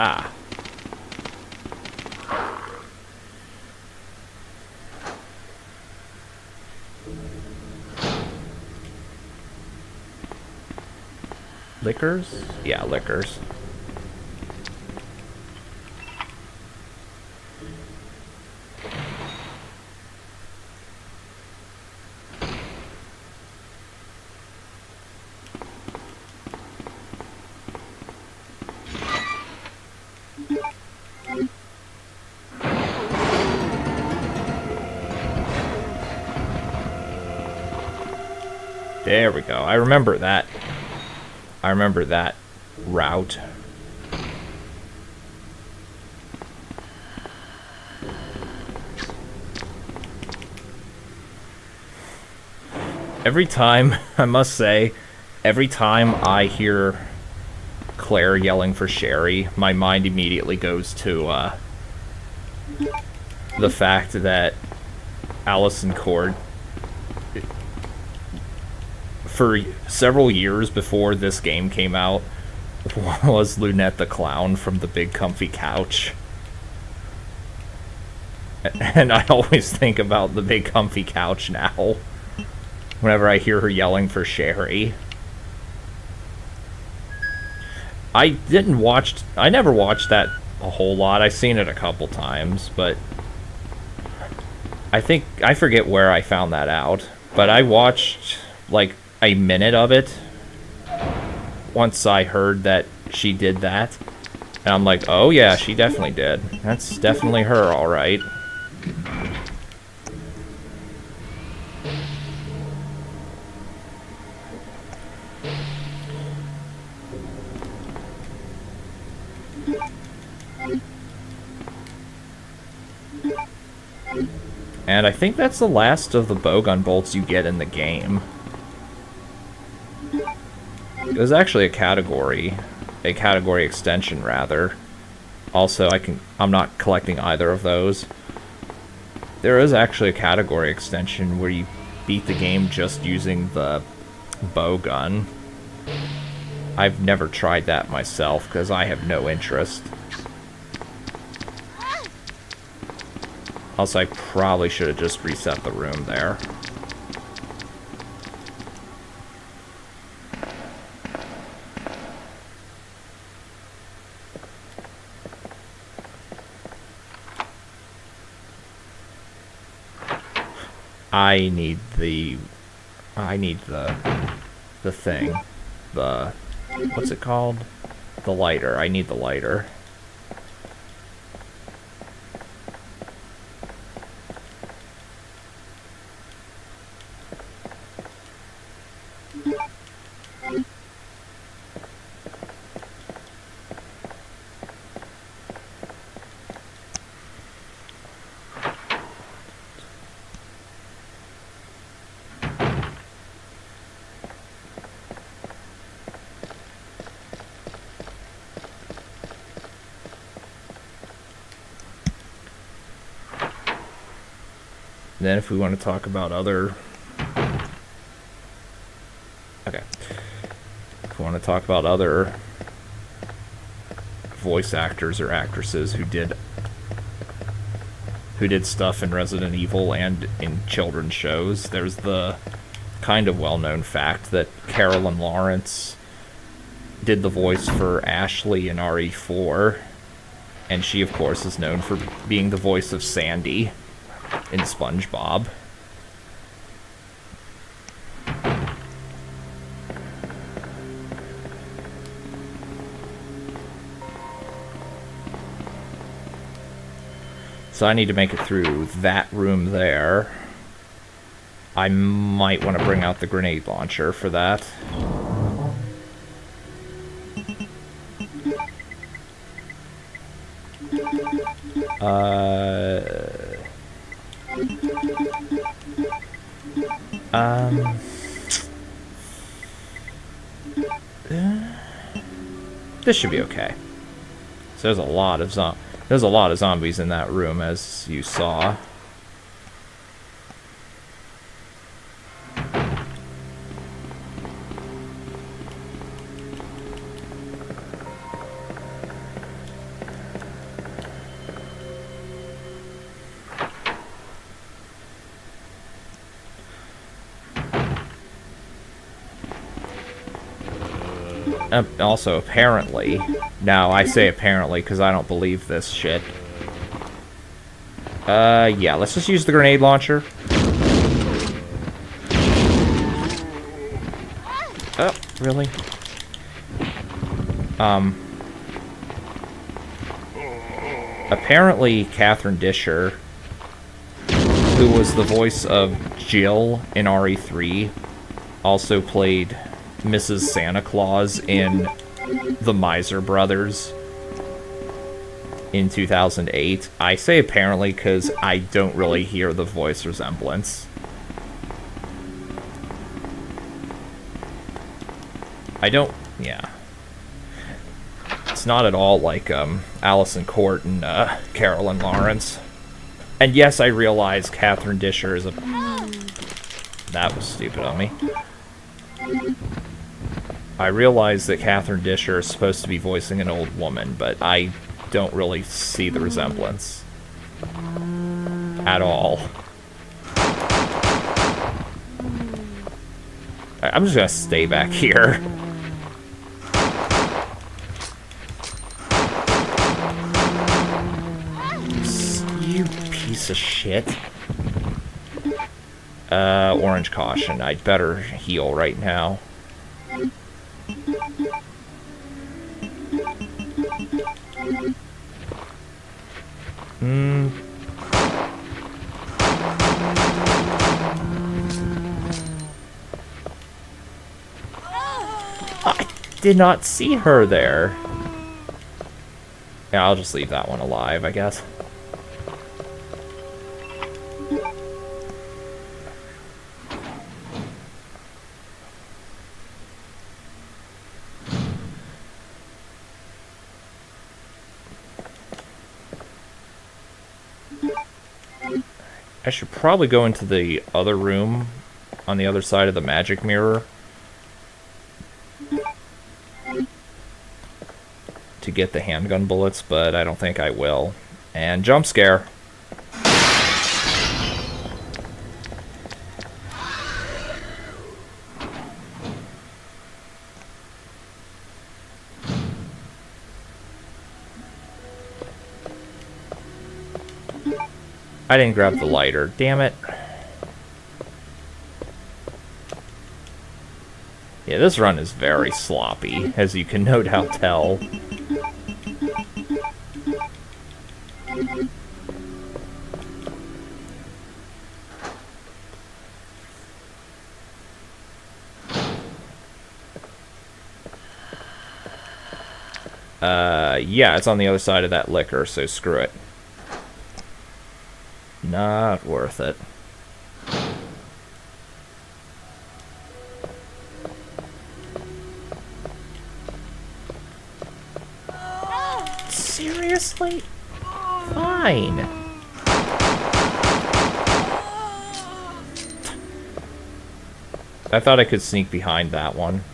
Ah. Liquors? Yeah, liquors. There we go. I remember that. I remember that route. Every time, I must say, every time I hear Claire yelling for Sherry, my mind immediately goes to the fact that Allison Cord, for several years before this game came out, was Lunette the Clown from the Big Comfy Couch. And I always think about the Big Comfy Couch now, whenever I hear her yelling for Sherry. I never watched that a whole lot. I've seen it a couple times, but I forget where I found that out. But I watched like a minute of it once I heard that she did that. And I'm like, oh yeah, she definitely did. That's definitely her, alright. And I think that's the last of the bowgun bolts you get in the game. It was actually a category extension rather. Also, I'm not collecting either of those. There is actually a category extension where you beat the game just using the bowgun. I've never tried that myself because I have no interest. Also, I probably should have just reset the room there. I need the thing. What's it called? The lighter. I need the lighter. Then if we want to talk about other... Okay. If we want to talk about other voice actors or actresses who did stuff in Resident Evil and in children's shows, there's the kind of well-known fact that Carolyn Lawrence did the voice for Ashley in RE4, and she, of course, is known for being the voice of Sandy in SpongeBob. So I need to make it through that room there. I might want to bring out the grenade launcher for that. This should be okay. So there's a lot of zombies in that room, as you saw. Also, apparently, now I say apparently because I don't believe this shit. Yeah, let's just use the grenade launcher. Oh, really? Apparently, Catherine Disher, who was the voice of Jill in RE3, also played Mrs. Santa Claus in The Miser Brothers in 2008. I say apparently because I don't really hear the voice resemblance. Yeah. It's not at all like Allison Court and Carolyn Lawrence. And yes, I realize Catherine Disher is a... That was stupid on me. I realize that Catherine Disher is supposed to be voicing an old woman, but I don't really see the resemblance at all. I'm just gonna stay back here. You piece of shit. Orange caution. I'd better heal right now. I did not see her there. Yeah, I'll just leave that one alive, I guess. I should probably go into the other room on the other side of the magic mirror to get the handgun bullets, but I don't think I will. And jump scare. I didn't grab the lighter, damn it. Yeah, this run is very sloppy, as you can no doubt tell. Yeah, it's on the other side of that liquor, so screw it. Not worth it. Seriously? Fine. I thought I could sneak behind that one.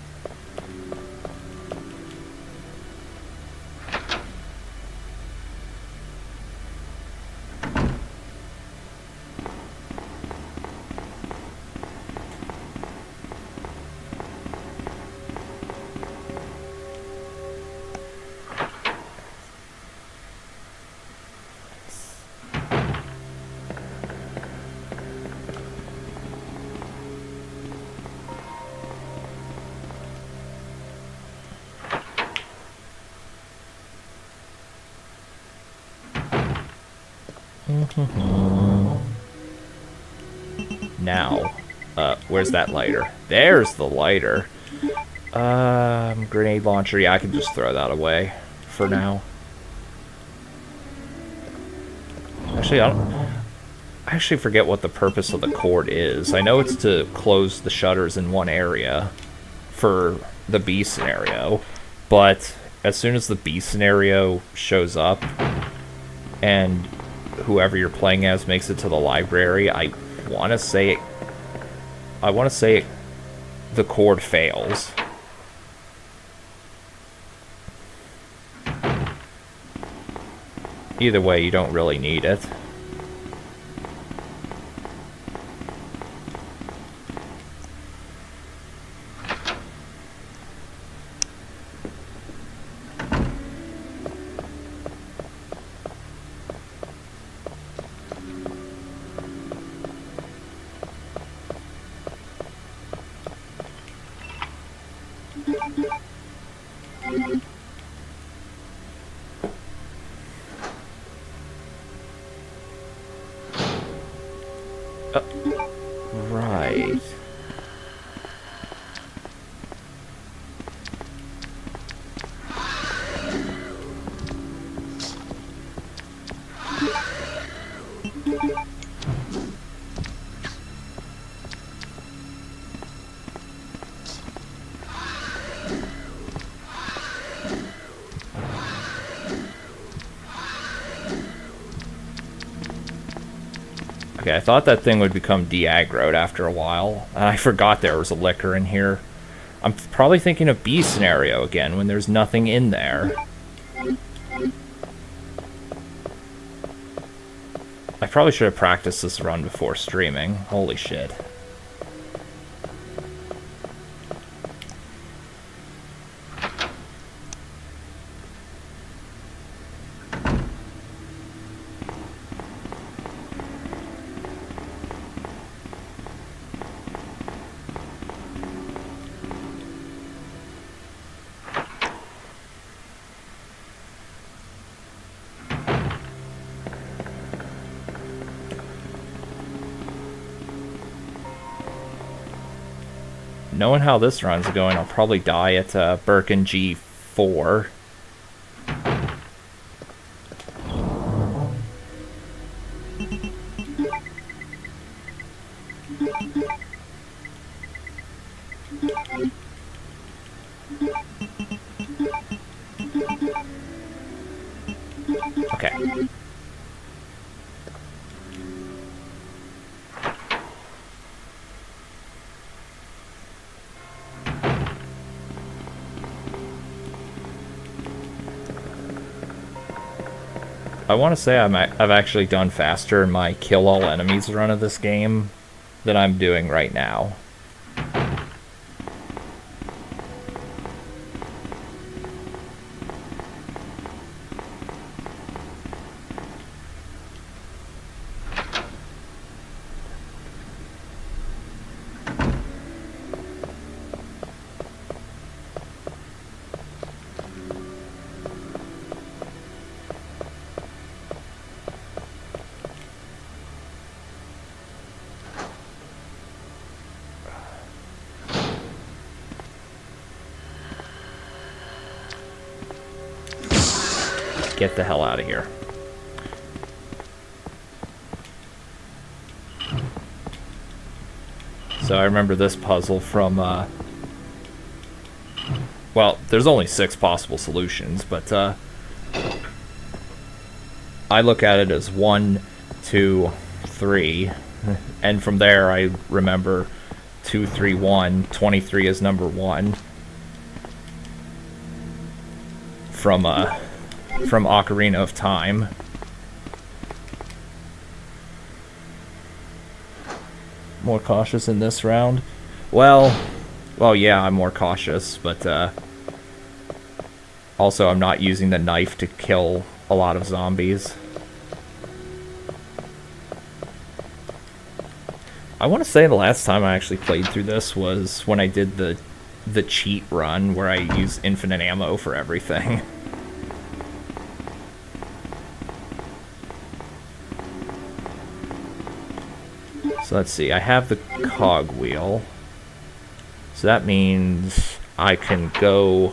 Now, where's that lighter? There's the lighter. Grenade launcher. Yeah, I can just throw that away for now. Actually, I actually forget what the purpose of the cord is. I know it's to close the shutters in one area for the B scenario, but as soon as the B scenario shows up and whoever you're playing as makes it to the library, I want to say the cord fails. Either way, you don't really need it. Right. Okay, I thought that thing would become de-aggroed after a while, and I forgot there was a liquor in here. I'm probably thinking of B scenario again, when there's nothing in there. I probably should have practiced this run before streaming. Holy shit. Knowing how this run's going, I'll probably die at Birkin G4. Okay. I want to say I've actually done faster in my kill all enemies run of this game than I'm doing right now. Get the hell out of here. So I remember this puzzle from, well, there's only 6 possible solutions, but, I look at it as 1, 2, 3, and from there I remember 2, 3, 1, 23 is number 1. From Ocarina of Time. More cautious in this round? Well, yeah, I'm more cautious, but also I'm not using the knife to kill a lot of zombies. I want to say the last time I actually played through this was when I did the cheat run where I use infinite ammo for everything. So let's see, I have the cog wheel. So that means I can go...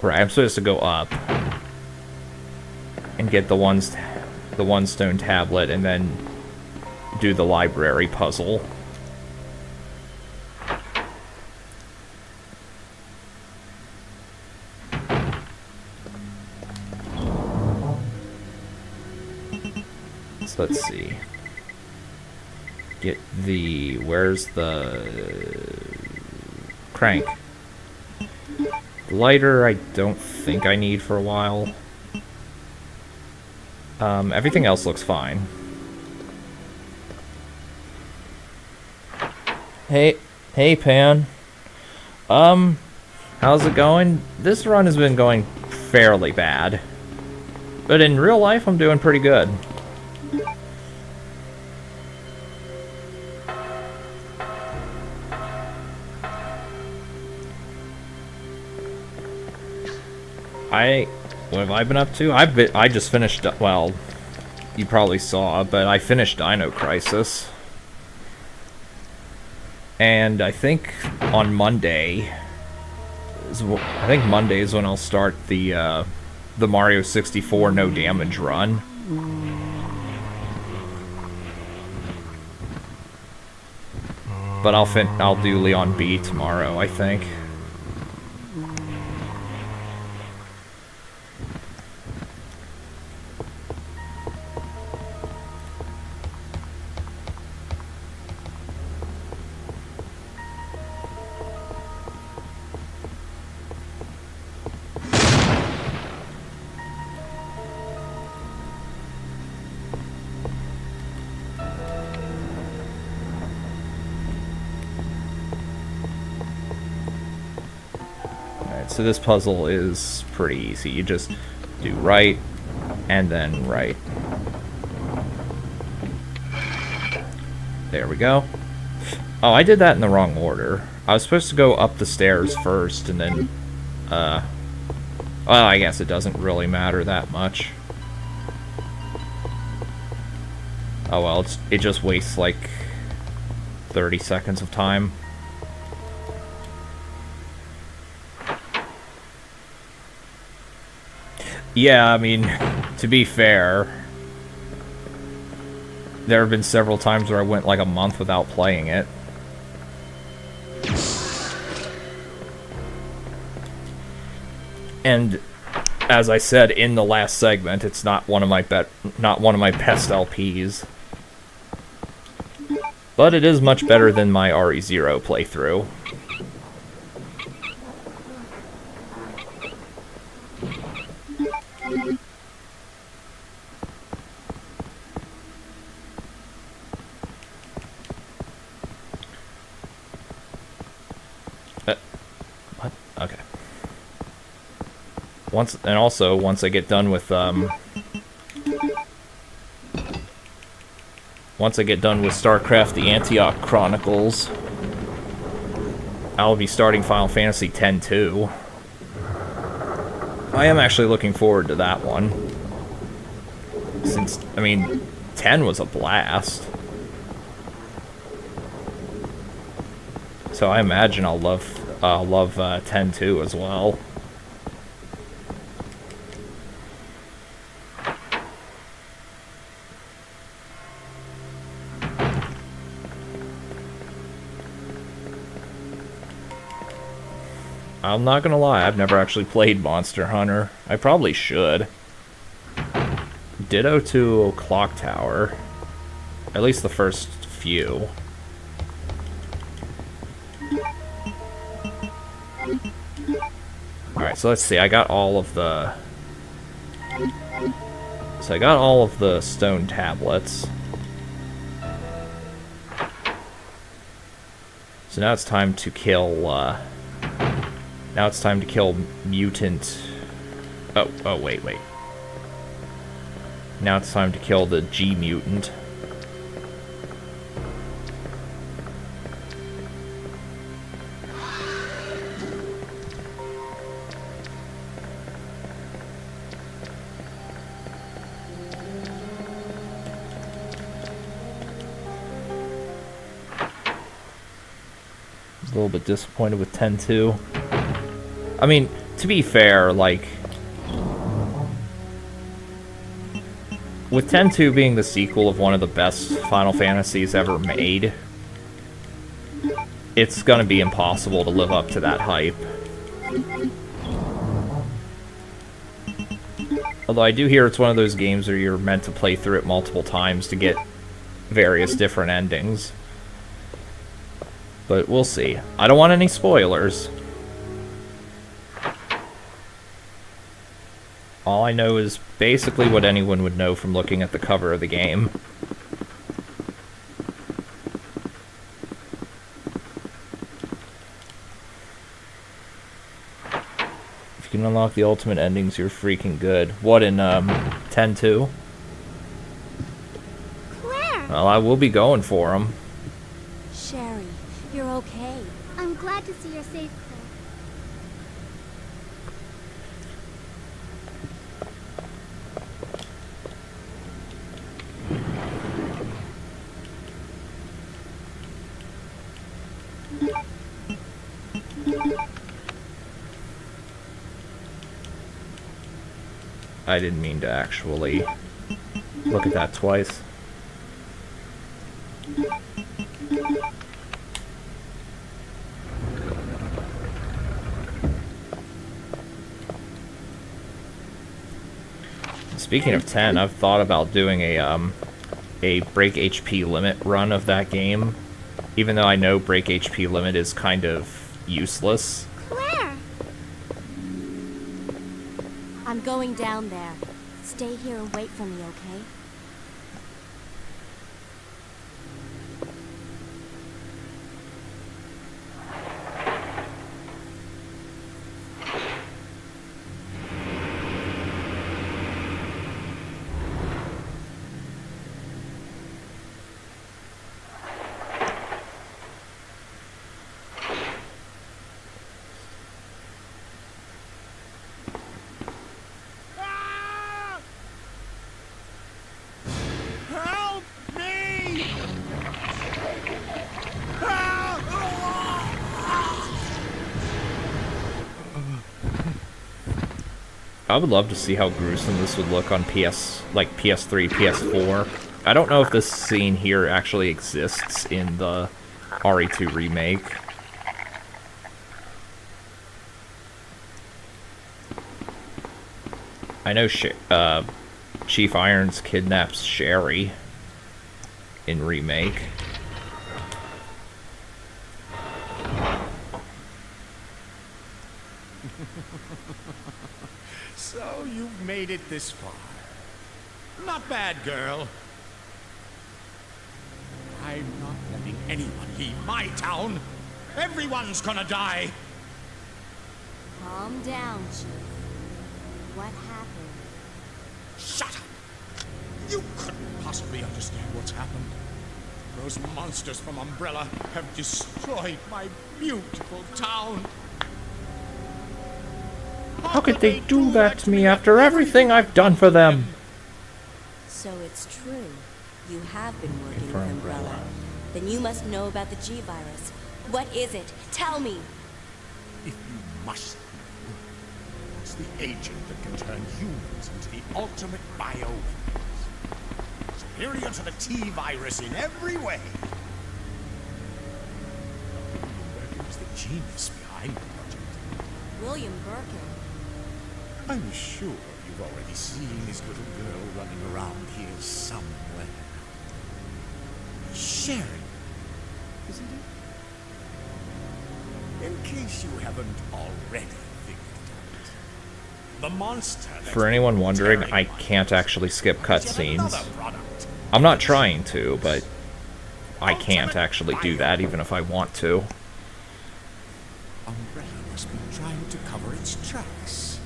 Right, I'm supposed to go up and get the one stone tablet and then do the library puzzle. So let's see. Get the... Where's the... crank? The lighter I don't think I need for a while. Everything else looks fine. Hey Pan. How's it going? This run has been going fairly bad. But in real life, I'm doing pretty good. What have I been up to? I just finished, well, you probably saw, but I finished Dino Crisis. And I think on Monday, Monday is when I'll start the Mario 64 no damage run. But I'll do Leon B tomorrow, I think. So this puzzle is pretty easy. You just do right and then right. There we go. Oh, I did that in the wrong order. I was supposed to go up the stairs first and then, well, I guess it doesn't really matter that much. Oh well, it just wastes like 30 seconds of time. Yeah, I mean, to be fair, there have been several times where I went like a month without playing it. And as I said in the last segment, it's not one of my best LPs. But it is much better than my RE0 playthrough. What? Okay. Once I get done with once I get done with StarCraft: The Antioch Chronicles, I'll be starting Final Fantasy X too. I am actually looking forward to that one. Since, I mean, 10 was a blast. So I imagine I'll love 10 too as well. I'm not gonna lie, I've never actually played Monster Hunter. I probably should. Ditto to Clock Tower. At least the first few. Alright, so let's see, I got all of the... So I got all of the stone tablets. So now it's time to kill, now it's time to kill mutant... Oh, wait. Now it's time to kill the G mutant. I was a little bit disappointed with 10-2. I mean, to be fair, like... With 10-2 being the sequel of one of the best Final Fantasies ever made, it's gonna be impossible to live up to that hype. Although I do hear it's one of those games where you're meant to play through it multiple times to get various different endings. But we'll see. I don't want any spoilers. All I know is basically what anyone would know from looking at the cover of the game. If you can unlock the ultimate endings, you're freaking good. What, in 10-2? Claire! Well, I will be going for them. Sherry, you're okay. I'm glad to see you're safe, Claire. I didn't mean to actually look at that twice. Speaking of 10, I've thought about doing a break HP limit run of that game, even though I know break HP limit is kind of useless. Claire! I'm going down there. Stay here and wait for me, okay? I would love to see how gruesome this would look on PS3, PS4. I don't know if this scene here actually exists in the RE2 remake. I know Chief Irons kidnaps Sherry in remake. So you've made it this far. Not bad, girl. I'm not letting anyone leave my town. Everyone's gonna die. Calm down, Chief. What happened? Shut up! You couldn't possibly understand what's happened. Those monsters from Umbrella have destroyed my beautiful town. How could they do that to me after everything I've done for them? So it's true. You have been working with Umbrella. Then you must know about the G-Virus. What is it? Tell me! If you must know, it's the agent that can turn humans into the ultimate bioweapons. Superior to the T-Virus in every way. William Birkin is the genius behind the project. William Birkin. I'm sure you've already seen this little girl running around here somewhere. Sherry, isn't it? In case you haven't already figured it out, the monster. For anyone wondering, I can't actually skip cutscenes. I'm not trying to, but I can't actually do that even if I want to. Umbrella must be trying to cover its tracks.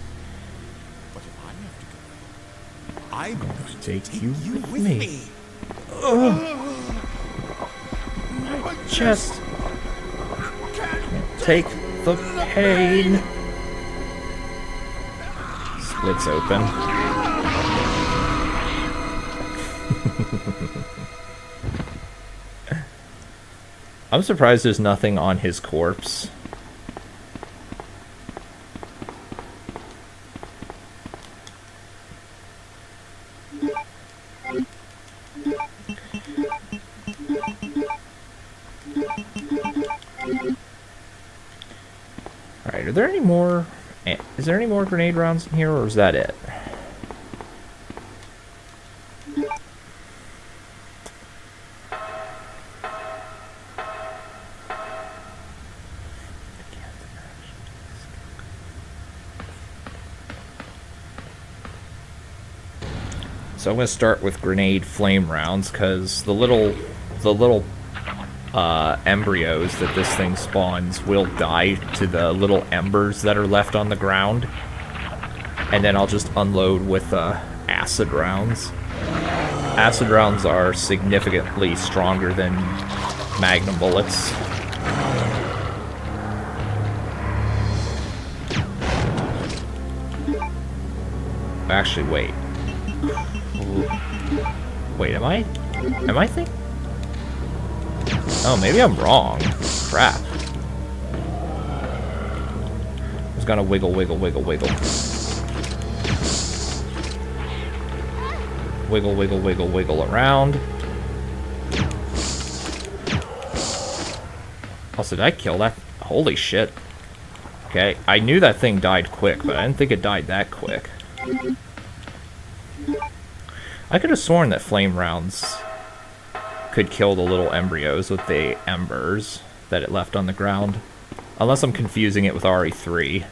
But if I have to go, I'm going to take you with me. My chest. Take the pain. Splits open. I'm surprised there's nothing on his corpse. Alright, are there any more... Is there any more grenade rounds in here, or is that it? So I'm going to start with grenade flame rounds, because the little embryos that this thing spawns will die to the little embers that are left on the ground. And then I'll just unload with acid rounds. Acid rounds are significantly stronger than magnum bullets. Actually, wait. Wait, am I thinking? Oh, maybe I'm wrong. Crap. I was gonna wiggle, wiggle, wiggle, wiggle. Wiggle, wiggle, wiggle, wiggle around. Also, did I kill that? Holy shit. Okay, I knew that thing died quick, but I didn't think it died that quick. I could have sworn that flame rounds could kill the little embryos with the embers that it left on the ground. Unless I'm confusing it with RE3,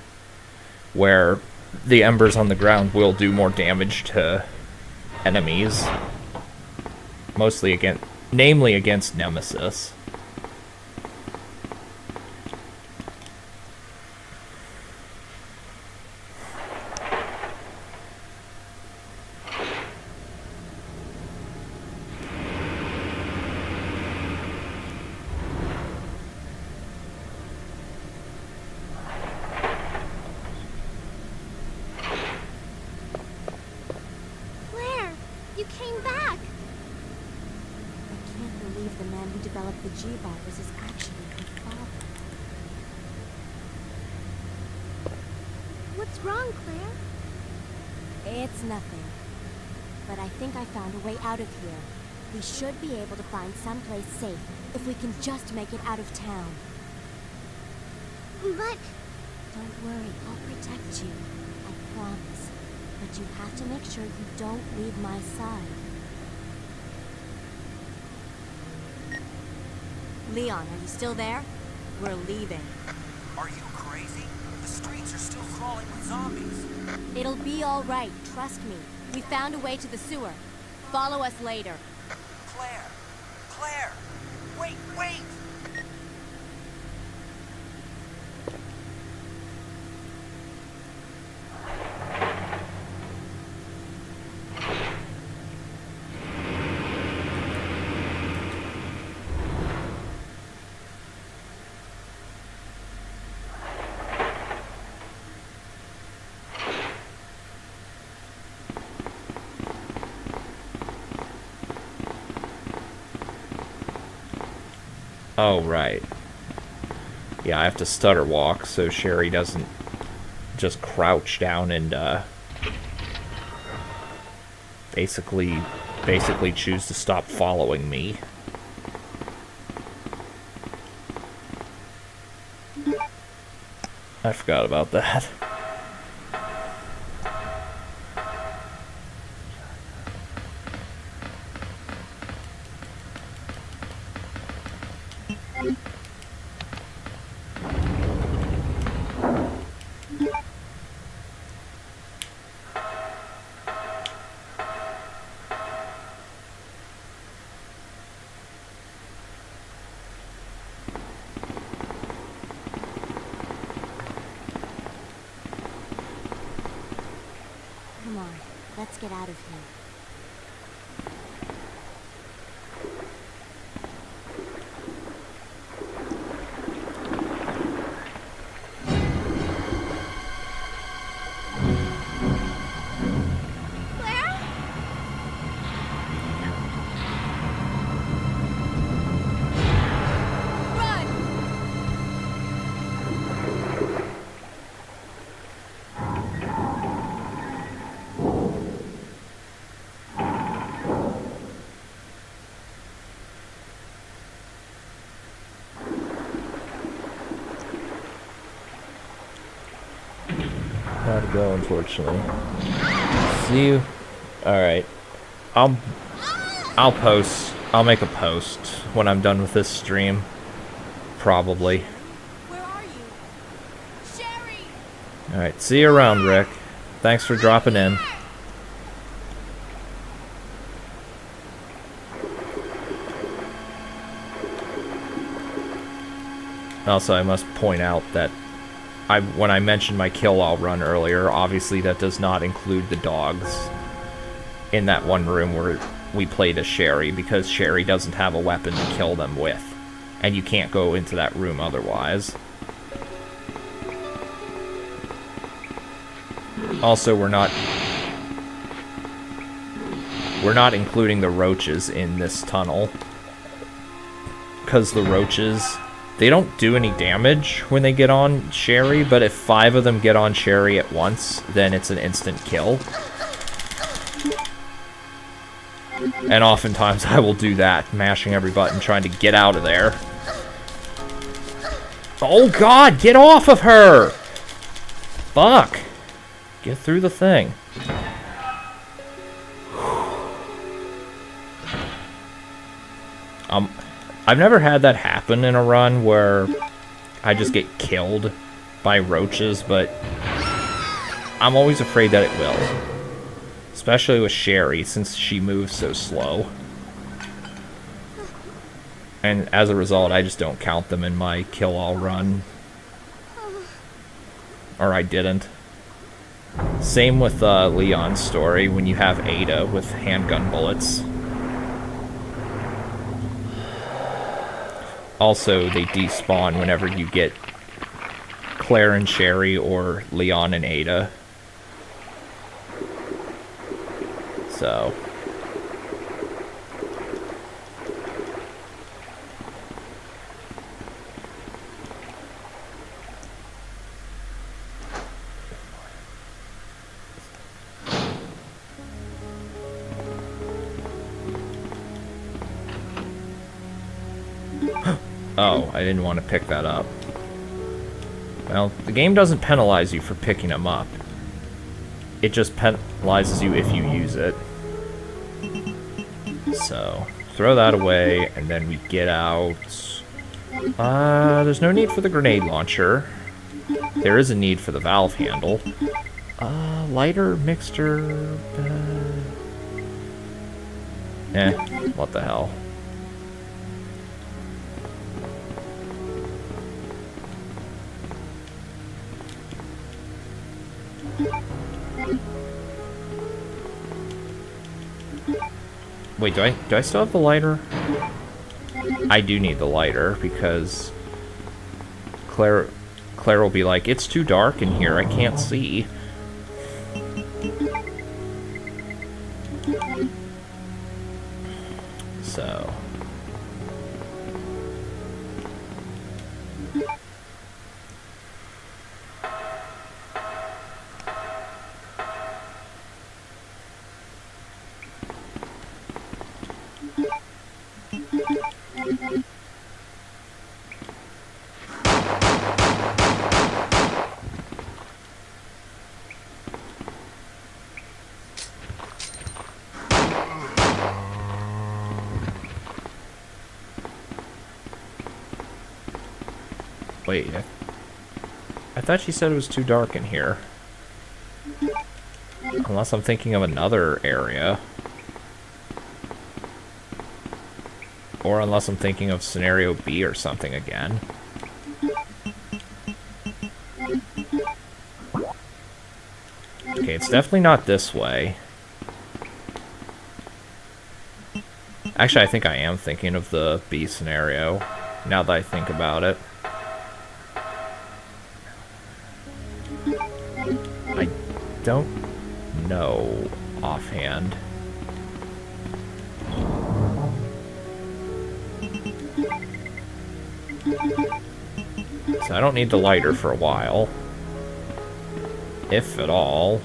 where the embers on the ground will do more damage to enemies. Namely against Nemesis. G-Virus is actually her father. What's wrong, Claire? It's nothing. But I think I found a way out of here. We should be able to find someplace safe if we can just make it out of town. But Don't worry, I'll protect you. I promise. But you have to make sure you don't leave my side. Leon, are you still there? We're leaving. Are you crazy? The streets are still crawling with zombies. It'll be all right, trust me. We found a way to the sewer. Follow us later. Claire! Claire! Wait, wait! Oh, right. Yeah, I have to stutter walk so Sherry doesn't just crouch down and basically choose to stop following me. I forgot about that. Come on, let's get out of here. Claire? Run! Gotta go, unfortunately. See you. Alright. I'll post. I'll make a post when I'm done with this stream. Probably. Where are you? Sherry! Alright, see you around, Rick. Thanks for dropping in. Also, I must point out that when I mentioned my kill-all run earlier, obviously that does not include the dogs in that one room where we played as Sherry, because Sherry doesn't have a weapon to kill them with, and you can't go into that room otherwise. Also, we're not including the roaches in this tunnel, because the roaches, they don't do any damage when they get on Sherry, but if 5 of them get on Sherry at once, then it's an instant kill. And oftentimes I will do that, mashing every button, trying to get out of there. Oh god, get off of her! Fuck! Get through the thing. I've never had that happen in a run where I just get killed by roaches, but I'm always afraid that it will. Especially with Sherry, since she moves so slow. And as a result, I just don't count them in my kill-all run. Or I didn't. Same with Leon's story, when you have Ada with handgun bullets. Also, they despawn whenever you get Claire and Sherry or Leon and Ada. So... Oh, I didn't want to pick that up. Well, the game doesn't penalize you for picking them up. It just penalizes you if you use it. So, throw that away, and then we get out... there's no need for the grenade launcher. There is a need for the valve handle. Lighter, mixture... what the hell. Wait, do I still have the lighter? I do need the lighter because Claire will be like, it's too dark in here, I can't see. So wait, I thought she said it was too dark in here. Unless I'm thinking of another area. Or unless I'm thinking of scenario B or something again. Okay, it's definitely not this way. Actually, I think I am thinking of the B scenario, now that I think about it. I don't know offhand. So I don't need the lighter for a while. If at all.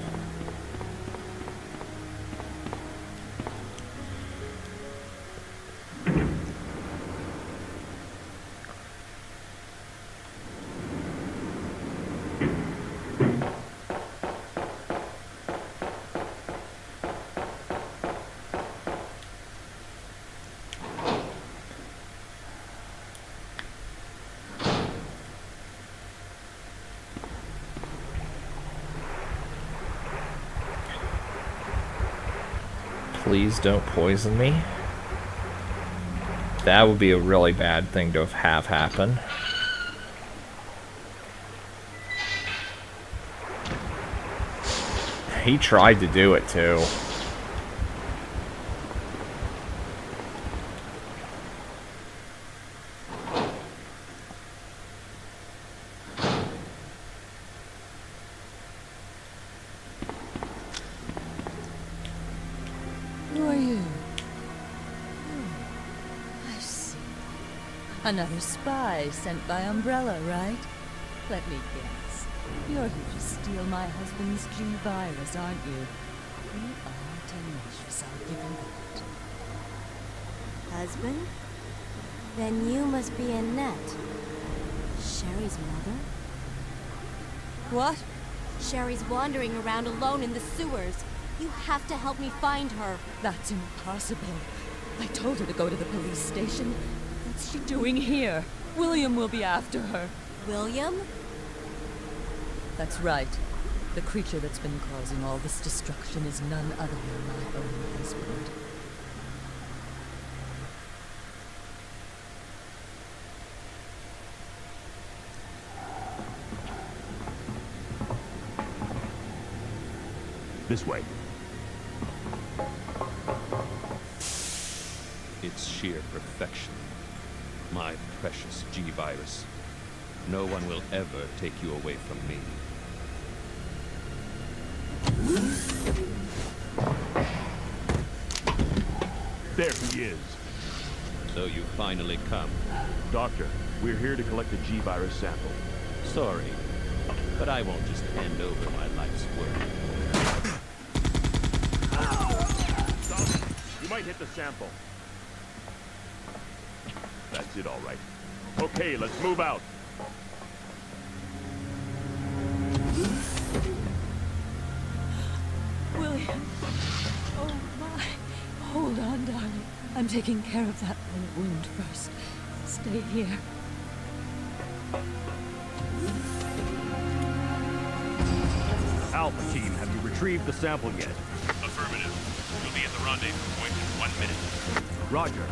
Please don't poison me. That would be a really bad thing to have happen. He tried to do it too. Another spy sent by Umbrella, right? Let me guess. You're here to steal my husband's G-Virus, aren't you? You are tenacious, I'll give you that. Husband? Then you must be Annette. Sherry's mother? What? Sherry's wandering around alone in the sewers. You have to help me find her. That's impossible. I told her to go to the police station. What's she doing here? William will be after her. William? That's right. The creature that's been causing all this destruction is none other than my own husband. This way. It's sheer perfection. My precious G-Virus. No one will ever take you away from me. There he is. So you finally come. Doctor, we're here to collect the G-Virus sample. Sorry, but I won't just hand over my life's work. Stop. You might hit the sample. That's it, all right. Okay, let's move out. William. Oh, my. Hold on, darling. I'm taking care of that wound first. Stay here. Alpha team, have you retrieved the sample yet? Affirmative. We'll be at the rendezvous point in 1 minute. Roger.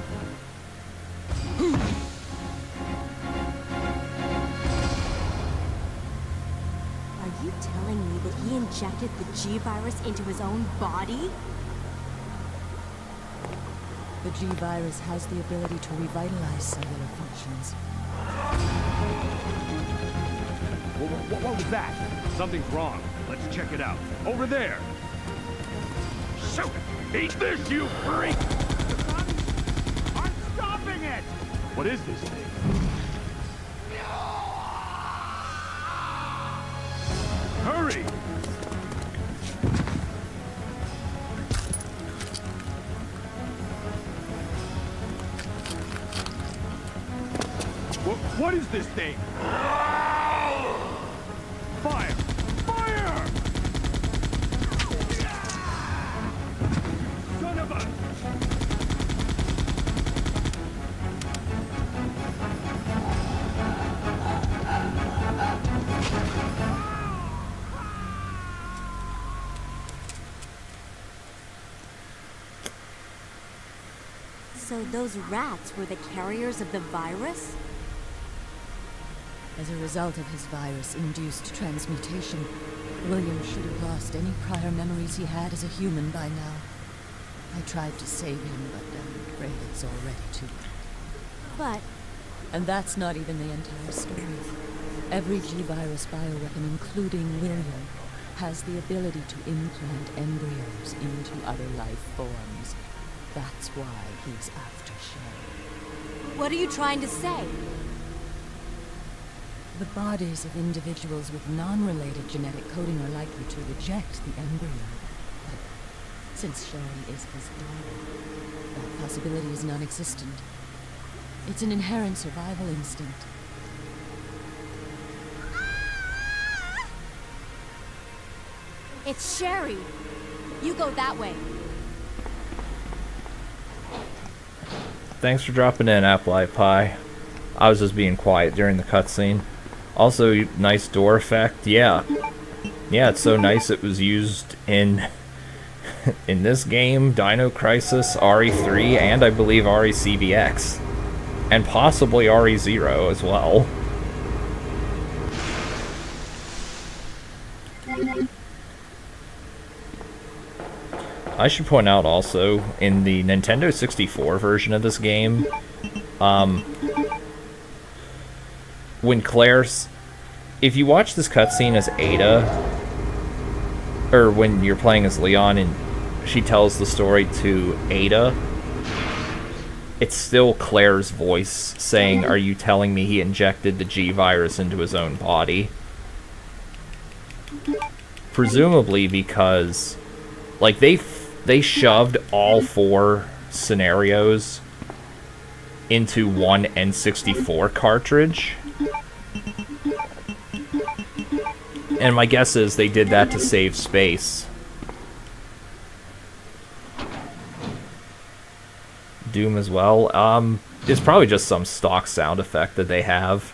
Are you telling me that he injected the G-Virus into his own body? The G-Virus has the ability to revitalize cellular functions. What was that? Something's wrong. Let's check it out. Over there! Shoot! Eat this, you freak! I'm stopping it! What is this thing? Hurry! What is this thing? Fire! Fire! Son of a... So those rats were the carriers of the virus? As a result of his virus-induced transmutation, William should have lost any prior memories he had as a human by now. I tried to save him, but I'm afraid it's already too late. But... And that's not even the entire story. Every G-Virus bioweapon, including William, has the ability to implant embryos into other life forms. That's why he's after Sherry. what are you trying to say? The bodies of individuals with non-related genetic coding are likely to reject the embryo. But since Sherry is his daughter, that possibility is non-existent. It's an inherent survival instinct. It's Sherry. You go that way. Thanks for dropping in, Apple Pie. I was just being quiet during the cutscene. Also, nice door effect. Yeah, it's so nice it was used in in this game, Dino Crisis, RE3, and I believe RE-CVX, and possibly RE0 as well. I should point out also, in the Nintendo 64 version of this game, when Claire's... If you watch this cutscene as Ada, or when you're playing as Leon and she tells the story to Ada, it's still Claire's voice saying, "Are you telling me he injected the G-Virus into his own body?" Presumably because, like, they shoved all 4 scenarios into one N64 cartridge. And my guess is they did that to save space. Doom as well. It's probably just some stock sound effect that they have.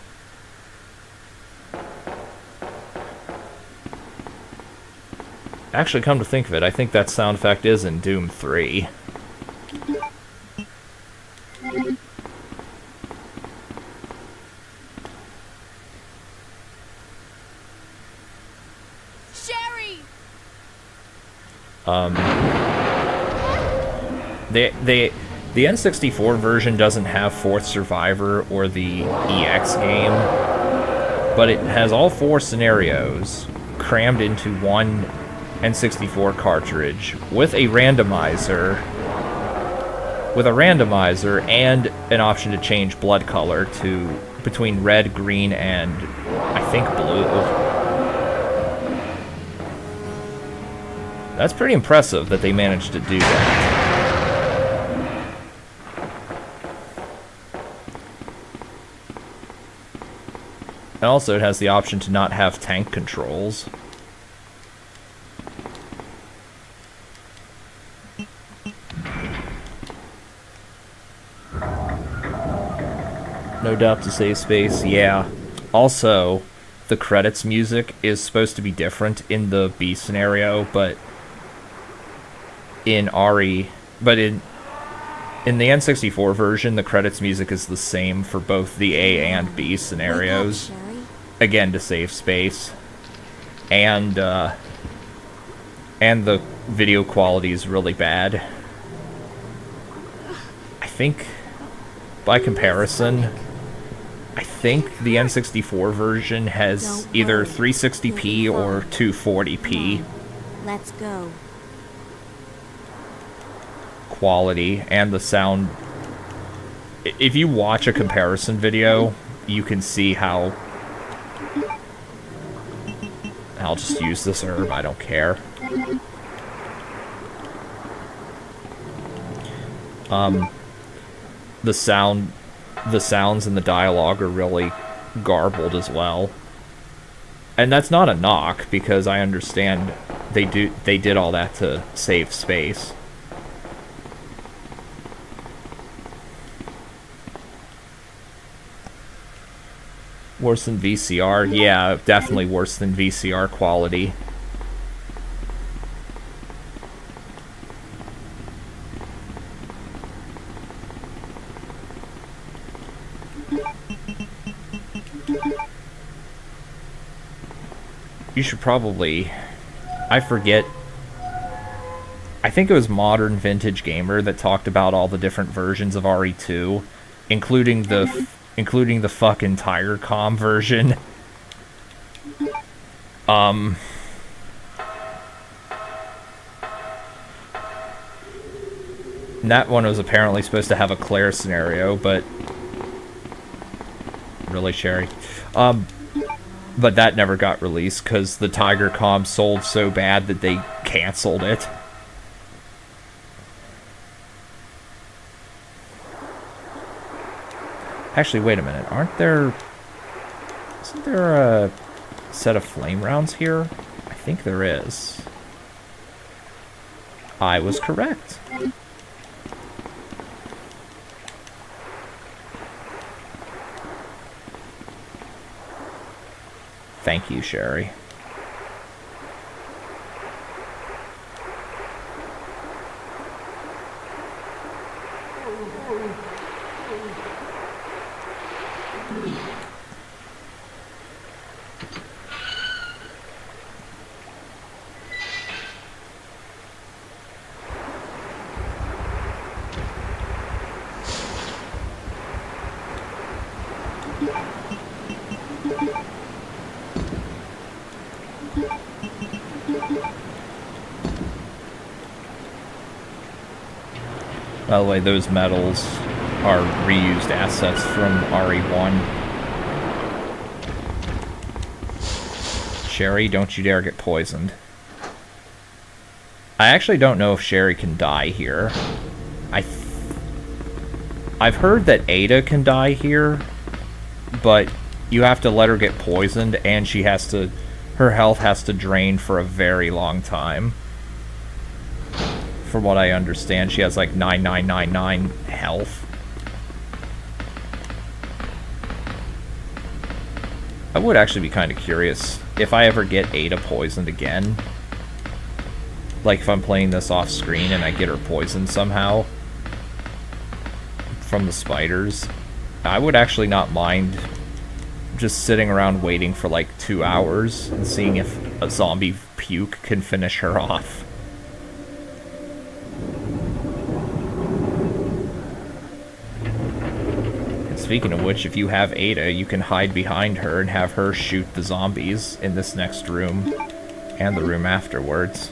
Actually, come to think of it, I think that sound effect is in Doom 3. Sherry! The N64 version doesn't have Fourth Survivor or the EX game, but it has all 4 scenarios crammed into one N64 cartridge with a randomizer, and an option to change blood color to between red, green, and I think blue. That's pretty impressive that they managed to do that. And also it has the option to not have tank controls. No doubt to save space, yeah. Also, the credits music is supposed to be different in the B scenario, but in RE, but in the N64 version, the credits music is the same for both the A and B scenarios. Again, to save space. And the video quality is really bad. I think, by comparison, I think the N64 version has either 360p or 240p. Let's go. Quality and the sound. If you watch a comparison video, you can see how. I'll just use this herb, I don't care. The sounds and the dialogue are really garbled as well. And that's not a knock, because I understand they did all that to save space. Worse than VCR? Yeah, definitely worse than VCR quality. You should probably... I forget... I think it was Modern Vintage Gamer that talked about all the different versions of RE2, including the fucking Tigercom version. And that one was apparently supposed to have a Claire scenario, but... Really, Sherry? But that never got released, because the Tigercom sold so bad that they canceled it. Actually, wait a minute. Isn't there a set of flame rounds here? I think there is. I was correct. Thank you, Sherry. By the way, those medals are reused assets from RE1. Sherry, don't you dare get poisoned. I actually don't know if Sherry can die here. I've heard that Ada can die here, but you have to let her get poisoned, and her health has to drain for a very long time. From what I understand, she has like 9999 health. I would actually be kind of curious if I ever get Ada poisoned again. Like if I'm playing this off screen and I get her poisoned somehow from the spiders, I would actually not mind just sitting around waiting for like 2 hours and seeing if a zombie puke can finish her off. Speaking of which, if you have Ada, you can hide behind her and have her shoot the zombies in this next room and the room afterwards.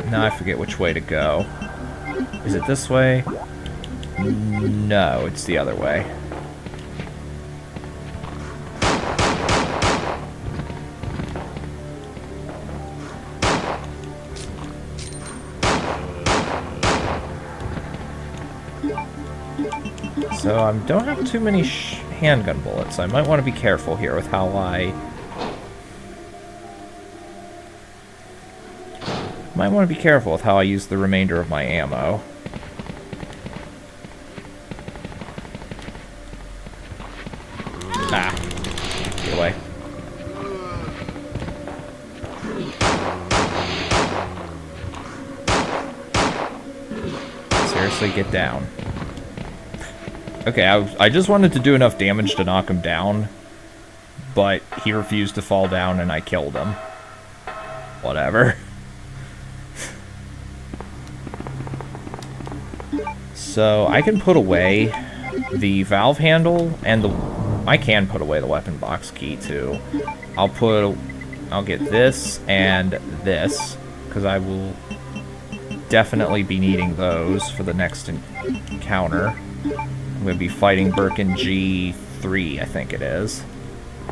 Now I forget which way to go. Is it this way? No, it's the other way. So I don't have too many handgun bullets. I might want to be careful here with how I... Might want to be careful with how I use the remainder of my ammo. Ah. Get away. Seriously, get down. Okay, I just wanted to do enough damage to knock him down, but he refused to fall down and I killed him. Whatever. So, I can put away the valve handle and I can put away the weapon box key too. I'll get this and this, because I will definitely be needing those for the next encounter. I'm going to be fighting Birkin G3, I think it is.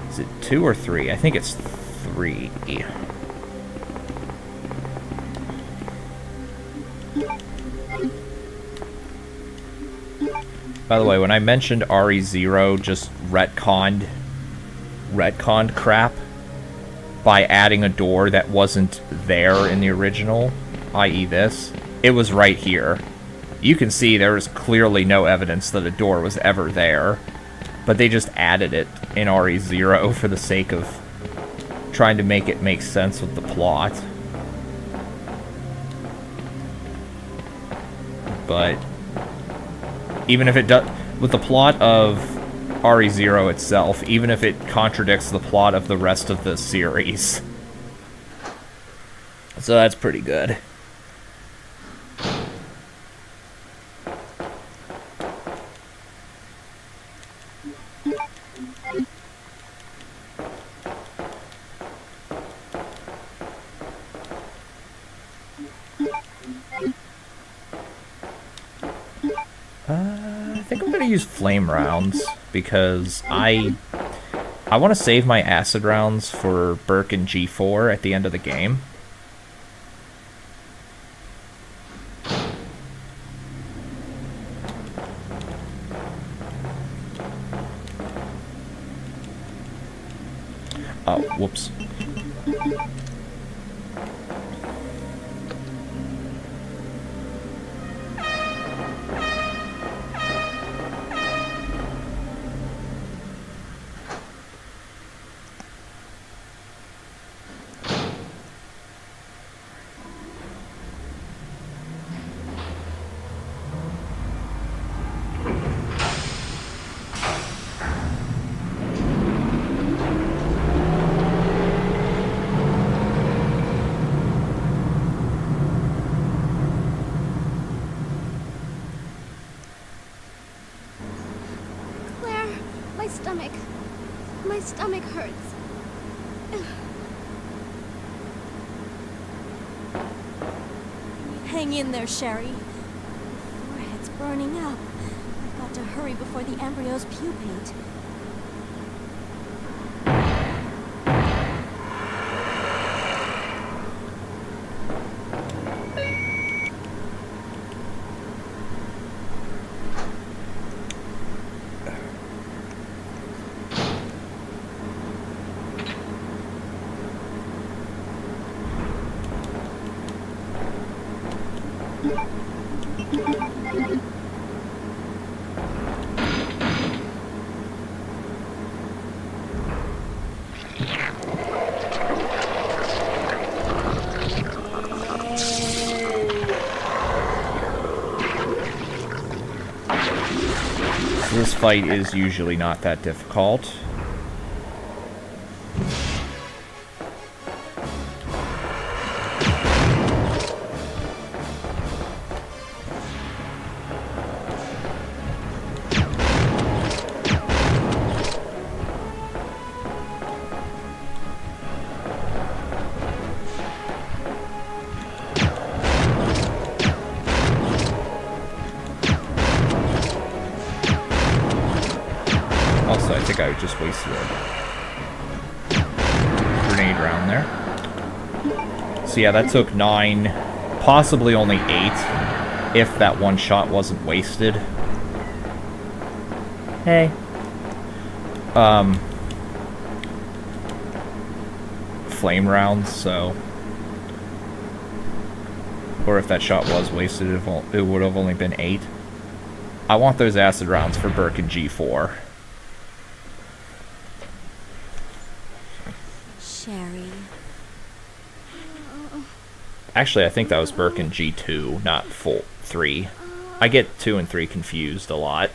Is it 2 or 3? I think it's 3. By the way, when I mentioned RE0 just retconned crap by adding a door that wasn't there in the original, i.e. this, it was right here. You can see there is clearly no evidence that a door was ever there, but they just added it in RE0 for the sake of trying to make it make sense with the plot. But even if it does, with the plot of RE0 itself, even if it contradicts the plot of the rest of the series. So that's pretty good. I think I'm gonna use flame rounds because I want to save my acid rounds for Birkin G4 at the end of the game. Oh, whoops. My stomach hurts. Hang in there, Sherry. My forehead's burning up. I've got to hurry before the embryos pupate. This fight is usually not that difficult. think I just wasted a grenade round there. So yeah, that took 9, possibly only 8, if that one shot wasn't wasted. Hey. Flame rounds, so... Or if that shot was wasted, it would have only been 8. I want those acid rounds for Birkin G4. Sherry. Actually, I think that was Birkin G2, not 3. I get 2 and 3 confused a lot.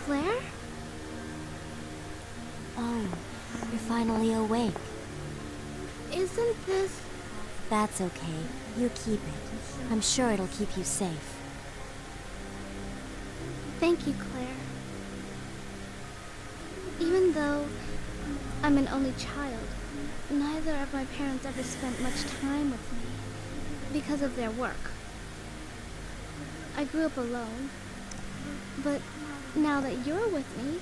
Claire? Oh, you're finally awake. Isn't this... That's okay. You keep it. I'm sure it'll keep you safe. Thank you, Claire. Even though I'm an only child, neither of my parents ever spent much time with me because of their work. I grew up alone, but now that you're with me,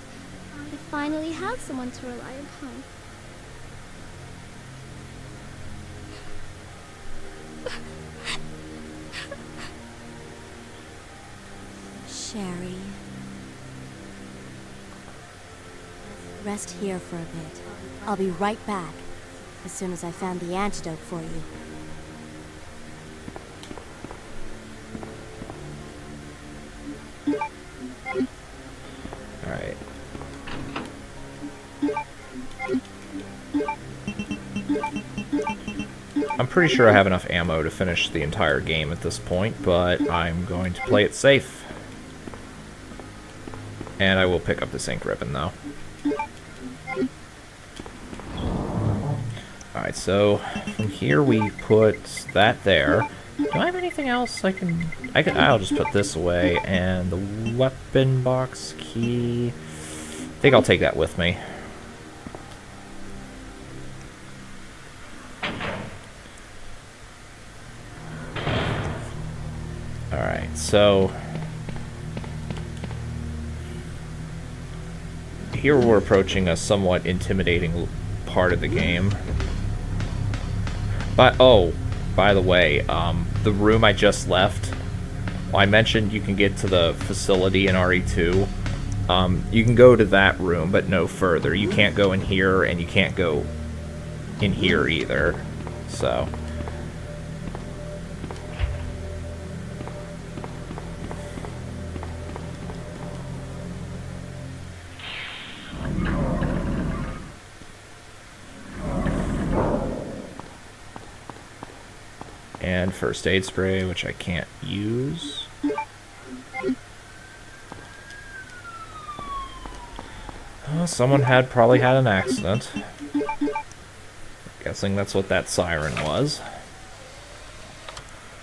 I finally have someone to rely upon. Sherry. Rest here for a bit. I'll be right back, as soon as I found the antidote for you. Alright. I'm pretty sure I have enough ammo to finish the entire game at this point, but I'm going to play it safe. And I will pick up this ink ribbon, though. Alright, so from here we put that there. Do I have anything else I'll just put this away, and the weapon box key... I think I'll take that with me. Alright, so... Here we're approaching a somewhat intimidating part of the game. But, oh, by the way, the room I just left, well, I mentioned you can get to the facility in RE2. You can go to that room, but no further. You can't go in here, and you can't go in here either. So... And first aid spray, which I can't use. Oh, someone probably had an accident. Guessing that's what that siren was.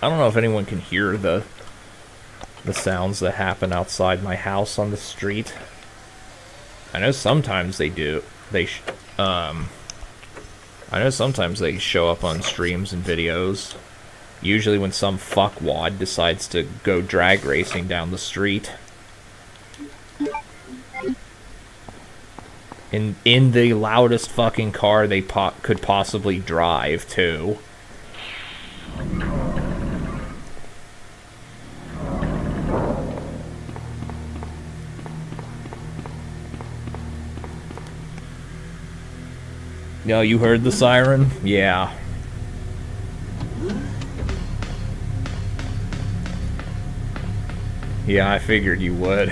I don't know if anyone can hear the sounds that happen outside my house on the street. I know sometimes they do. I know sometimes they show up on streams and videos. Usually when some fuckwad decides to go drag racing down the street. In the loudest fucking car they could possibly drive, too. No, you heard the siren? Yeah. Yeah, I figured you would.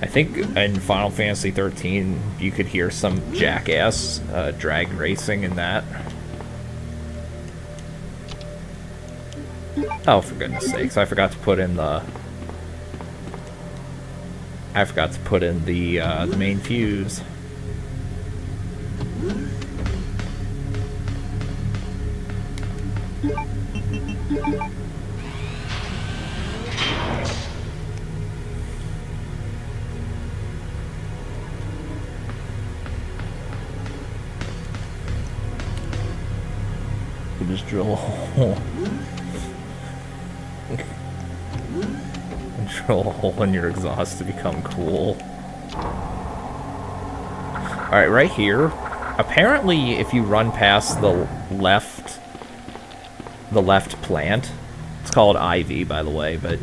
I think in Final Fantasy 13 you could hear some jackass drag racing in that. Oh, for goodness sakes, I forgot to put in the... the main fuse. You just drill a hole. Drill a hole in your exhaust to become cool. Alright, right here. Apparently, if you run past the left plant, it's called Ivy, by the way, but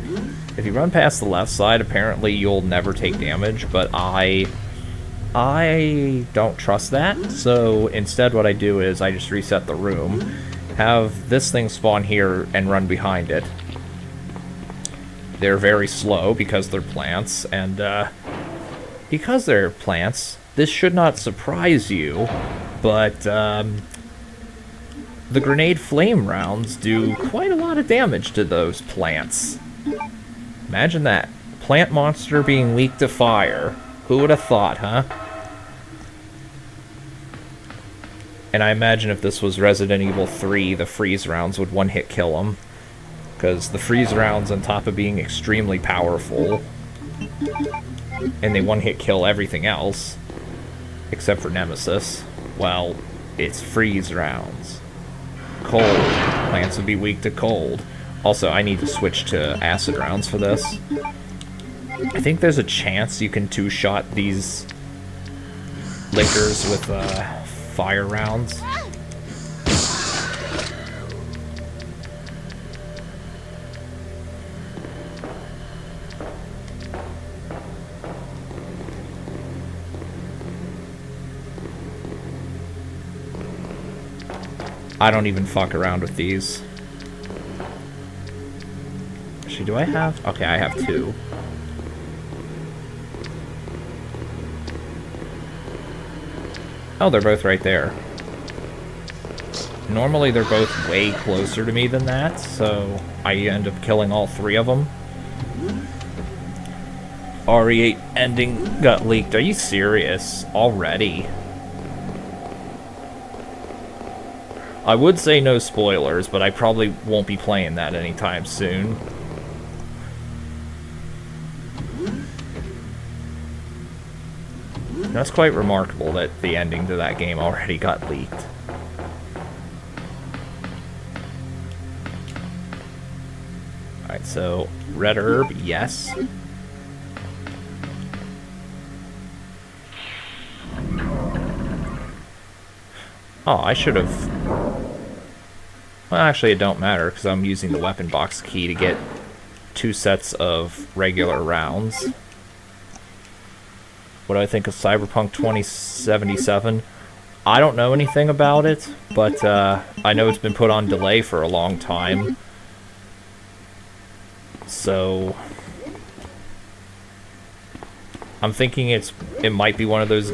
if you run past the left side, apparently you'll never take damage, but I don't trust that, so instead what I do is I just reset the room, have this thing spawn here, and run behind it. They're very slow because they're plants, and because they're plants, this should not surprise you, but the grenade flame rounds do quite a lot of damage to those plants. Imagine that. Plant monster being weak to fire. Who would have thought, huh? And I imagine if this was Resident Evil 3, the freeze rounds would one-hit kill them. Because the freeze rounds, on top of being extremely powerful, and they one-hit kill everything else, except for Nemesis, well, it's freeze rounds. Cold. Plants would be weak to cold. Also, I need to switch to acid rounds for this. I think there's a chance you can two-shot these lickers with fire rounds. I don't even fuck around with these. Actually, do I have... Okay, I have 2. Oh, they're both right there. Normally they're both way closer to me than that, so I end up killing all 3 of them. RE8 ending got leaked. Are you serious? Already? I would say no spoilers, but I probably won't be playing that anytime soon. That's quite remarkable that the ending to that game already got leaked. Alright, so red herb, yes. Oh, I should have... Well, actually, it don't matter, because I'm using the weapon box key to get 2 sets of regular rounds. What do I think of Cyberpunk 2077? I don't know anything about it, but I know it's been put on delay for a long time. So... I'm thinking it might be one of those...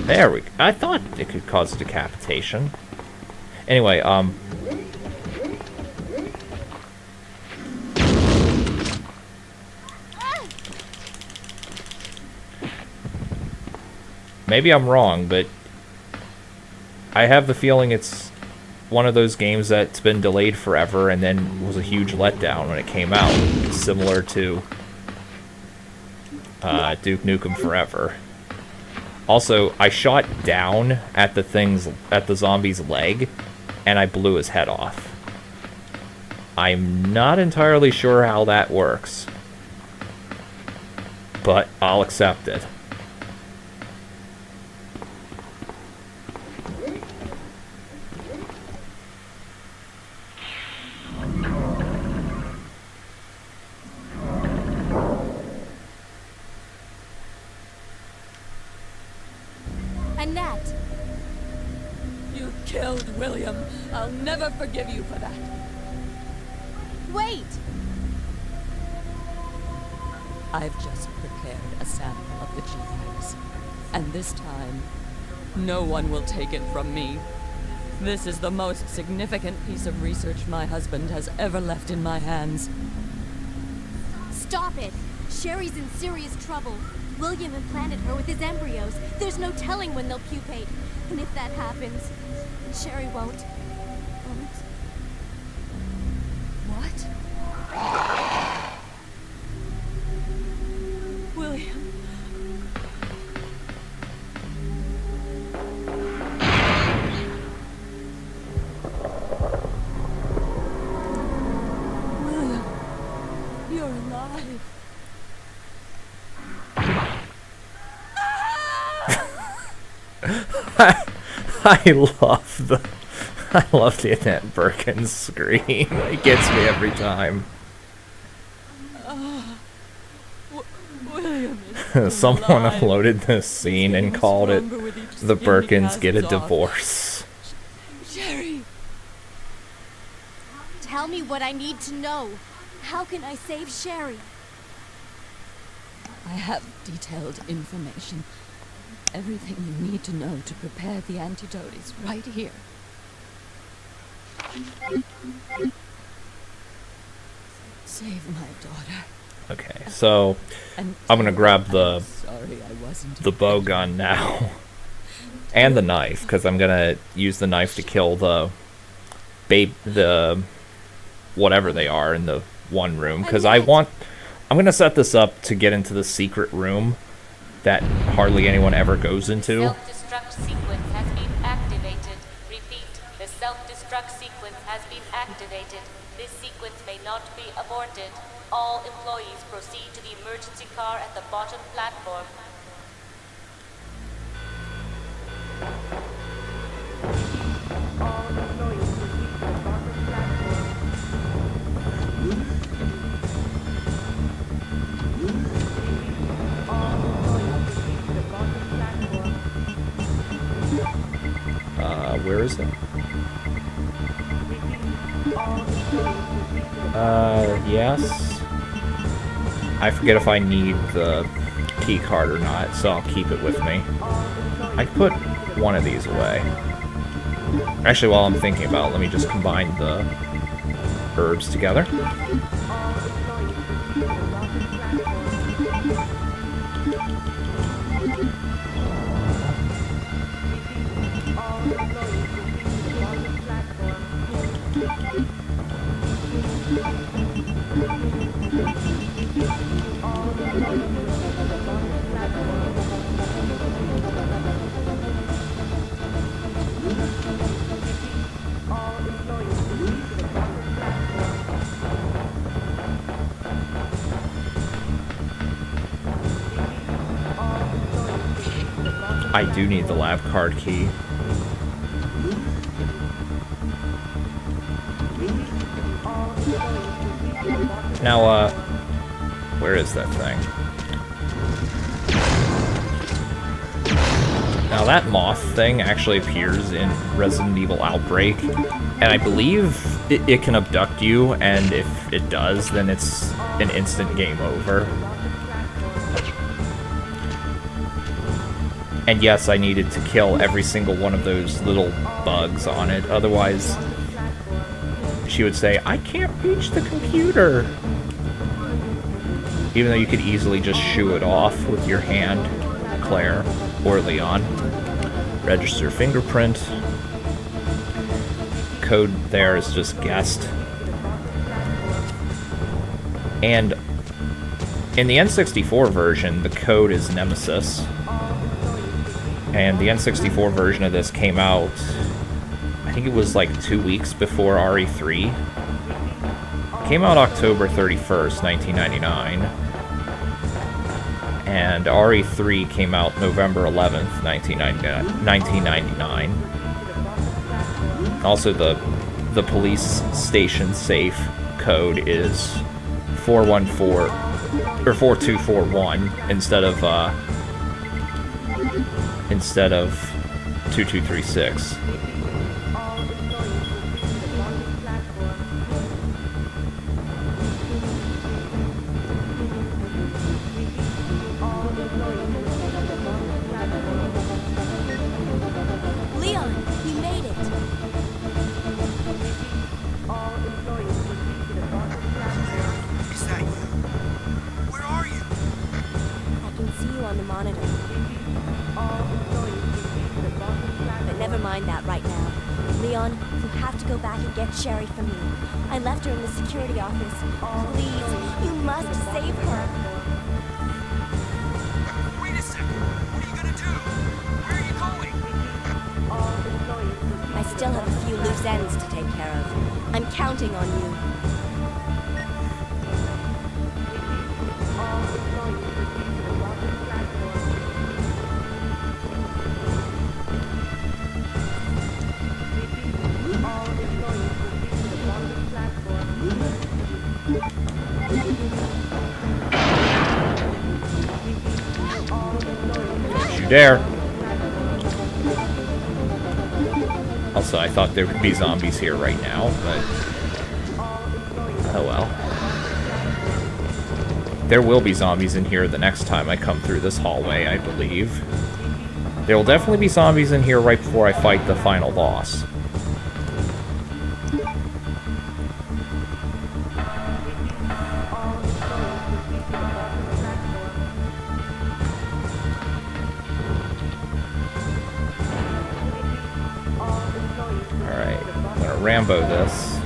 There we go. I thought it could cause decapitation. Anyway, maybe I'm wrong, but I have the feeling it's one of those games that's been delayed forever and then was a huge letdown when it came out. Similar to Duke Nukem Forever. Also, I shot down at the zombie's leg, and I blew his head off. I'm not entirely sure how that works, but I'll accept it. Annette! You killed William. I'll never forgive you for that. Wait! I've just prepared a sample of the G-Virus, and this time, no one will take it from me. This is the most significant piece of research my husband has ever left in my hands. Stop it! Sherry's in serious trouble. William implanted her with his embryos. There's no telling when they'll pupate. And if that happens, then Sherry won't. What? William. William, you're alive. I love the Annette Birkin scream. It gets me every time. William is Someone alive. uploaded this scene and called it Stronger with each "The skin he Birkins casts Get a off. Divorce." Sherry! Tell me what I need to know. How can I save Sherry? I have detailed information. Everything you need to know to prepare the antidote is right here. Save my daughter. Okay, so And I'm gonna grab the sorry I wasn't bow gun now, and the knife, because I'm gonna use the knife to kill the whatever they are in the one room, because I'm gonna set this up to get into the secret room that hardly anyone ever goes into. Self-destruct sequence has been activated. Repeat, the self-destruct sequence has been activated. This sequence may not be aborted. All employees proceed to the emergency car at the bottom platform. Where is it? Yes. I forget if I need the key card or not, so I'll keep it with me. I can put one of these away. Actually, while I'm thinking about it, let me just combine the herbs together. I do need the lab card key. Now, where is that thing? Now that moth thing actually appears in Resident Evil Outbreak, and I believe it can abduct you, and if it does, then it's an instant game over. And yes, I needed to kill every single one of those little bugs on it, otherwise she would say, "I can't reach the computer." Even though you could easily just shoo it off with your hand, Claire or Leon. Register fingerprint. Code there is just guessed. And in the N64 version, the code is Nemesis. And the N64 version of this came out, I think it was like 2 weeks before RE3. It came out October 31st, 1999. And RE3 came out November 11th, 1999. Also, the police station safe code is 414 or 4241 instead of 2236. Leon, we made it. But never mind that right now. Leon, you have to go back and get Sherry for me. I left her in the security office. Please, you must save her. Wait a second. What are you gonna do? Where are you going? I still have a few loose ends to take care of. I'm counting on you. You dare. Also, I thought there would be zombies here right now, but oh well. There will be zombies in here the next time I come through this hallway, I believe. There will definitely be zombies in here right before I fight the final boss. Rambo this.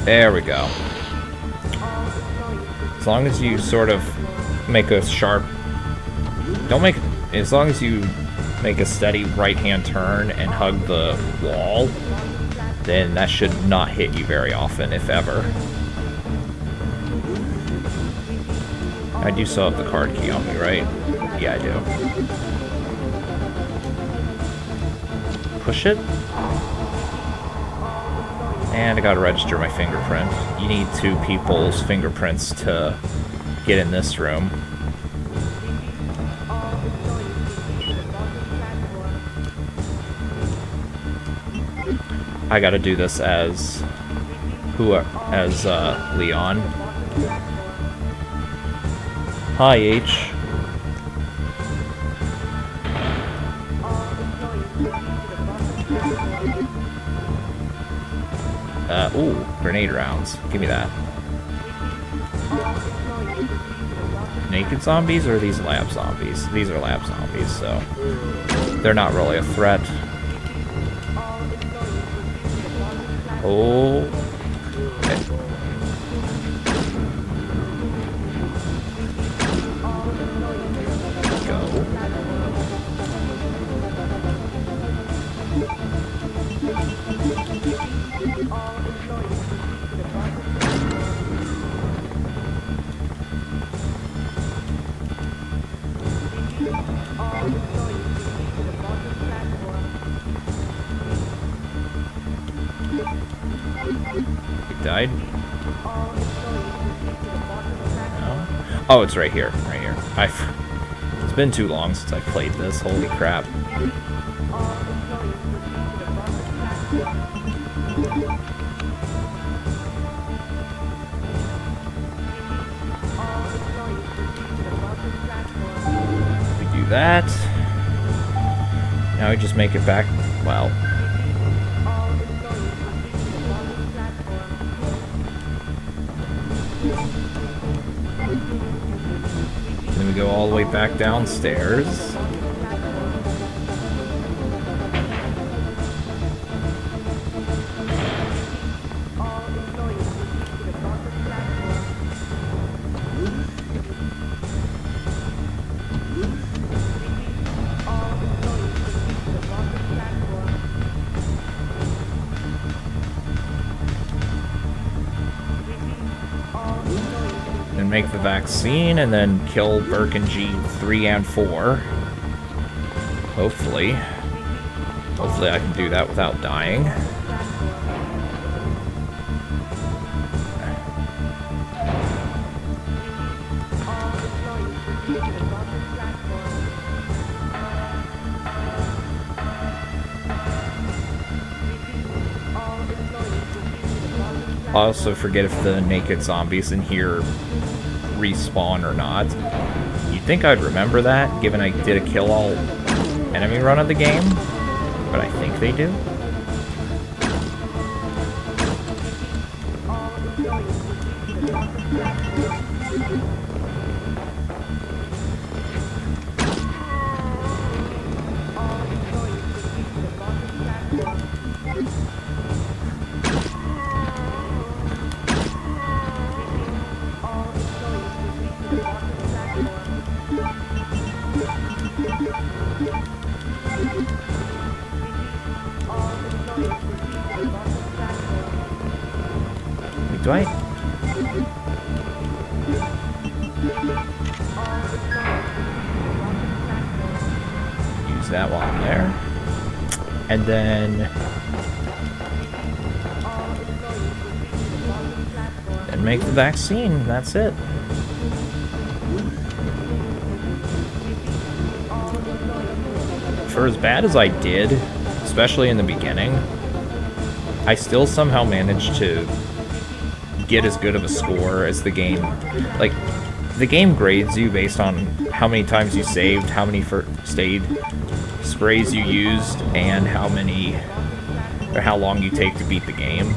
There we go. As long as you sort of make a sharp... As long as you make a steady right-hand turn and hug the wall, then that should not hit you very often, if ever. I do still have the card key on me, right? Yeah, I do. Push it. And I gotta register my fingerprint. You need 2 people's fingerprints to get in this room. I gotta do this as Leon. Hi, H. Ooh, grenade rounds. Give me that. Naked zombies or are these lab zombies? These are lab zombies, so they're not really a threat. Oh. Okay. Go. Died? No? Oh, it's right here. Right here. It's been too long since I played this. Holy crap. We do that. Now we just make it back. Well. Then we go all the way back downstairs. Make the vaccine and then kill Burke and G 3 and 4. Hopefully. Hopefully I can do that without dying. I also forget if the naked zombies in here respawn or not. You'd think I'd remember that, given I did a kill-all enemy run of the game, but I think they do. Do I? Use that while I'm there. And then... and make the vaccine. That's it. For as bad as I did, especially in the beginning, I still somehow managed to get as good of a score as the game. Like, the game grades you based on how many times you saved, how many first aid sprays you used, and how long you take to beat the game.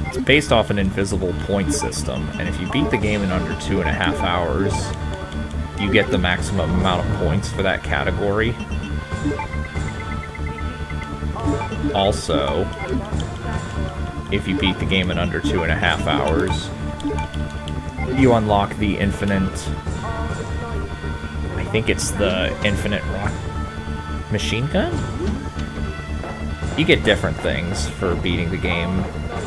It's based off an invisible point system, and if you beat the game in under 2.5 hours, you get the maximum amount of points for that category. Also, if you beat the game in under 2.5 hours, you unlock the infinite... I think it's the infinite rock machine gun? You get different things for beating the game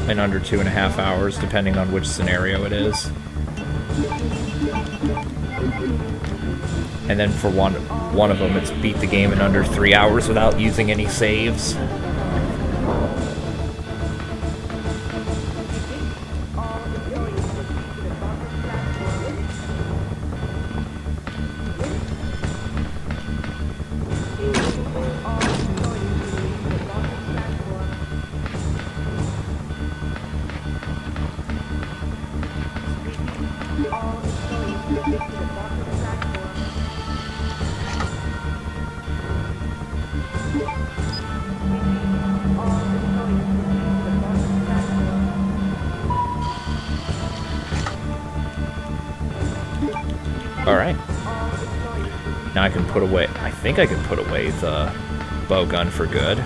in under 2.5 hours, depending on which scenario it is. And then for one of them, it's beat the game in under 3 hours without using any saves. Alright. Now I can put away... I think I can put away the bow gun for good.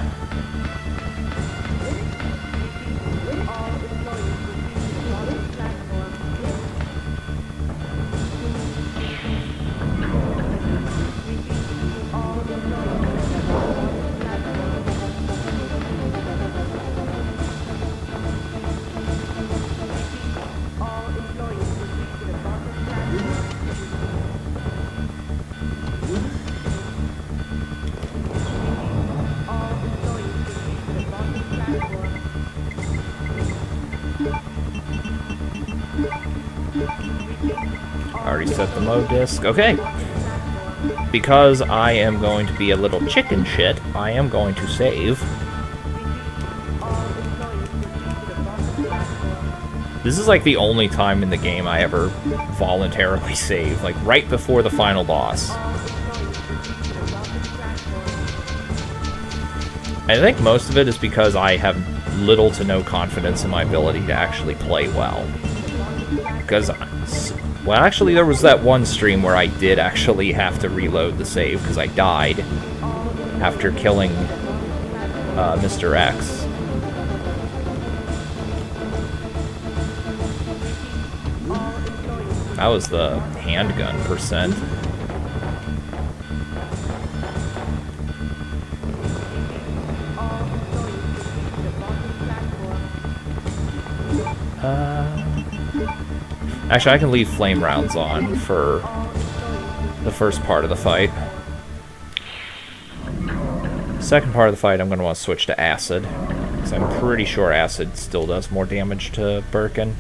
Already set the mode disc. Okay. Because I am going to be a little chicken shit, I am going to save. This is like the only time in the game I ever voluntarily save, like right before the final boss. I think most of it is because I have little to no confidence in my ability to actually play well. Because, well, actually there was that one stream where I did actually have to reload the save because I died after killing Mr. X. That was the handgun percent. Actually, I can leave flame rounds on for the first part of the fight. Second part of the fight, I'm going to want to switch to acid, because I'm pretty sure acid still does more damage to Birkin.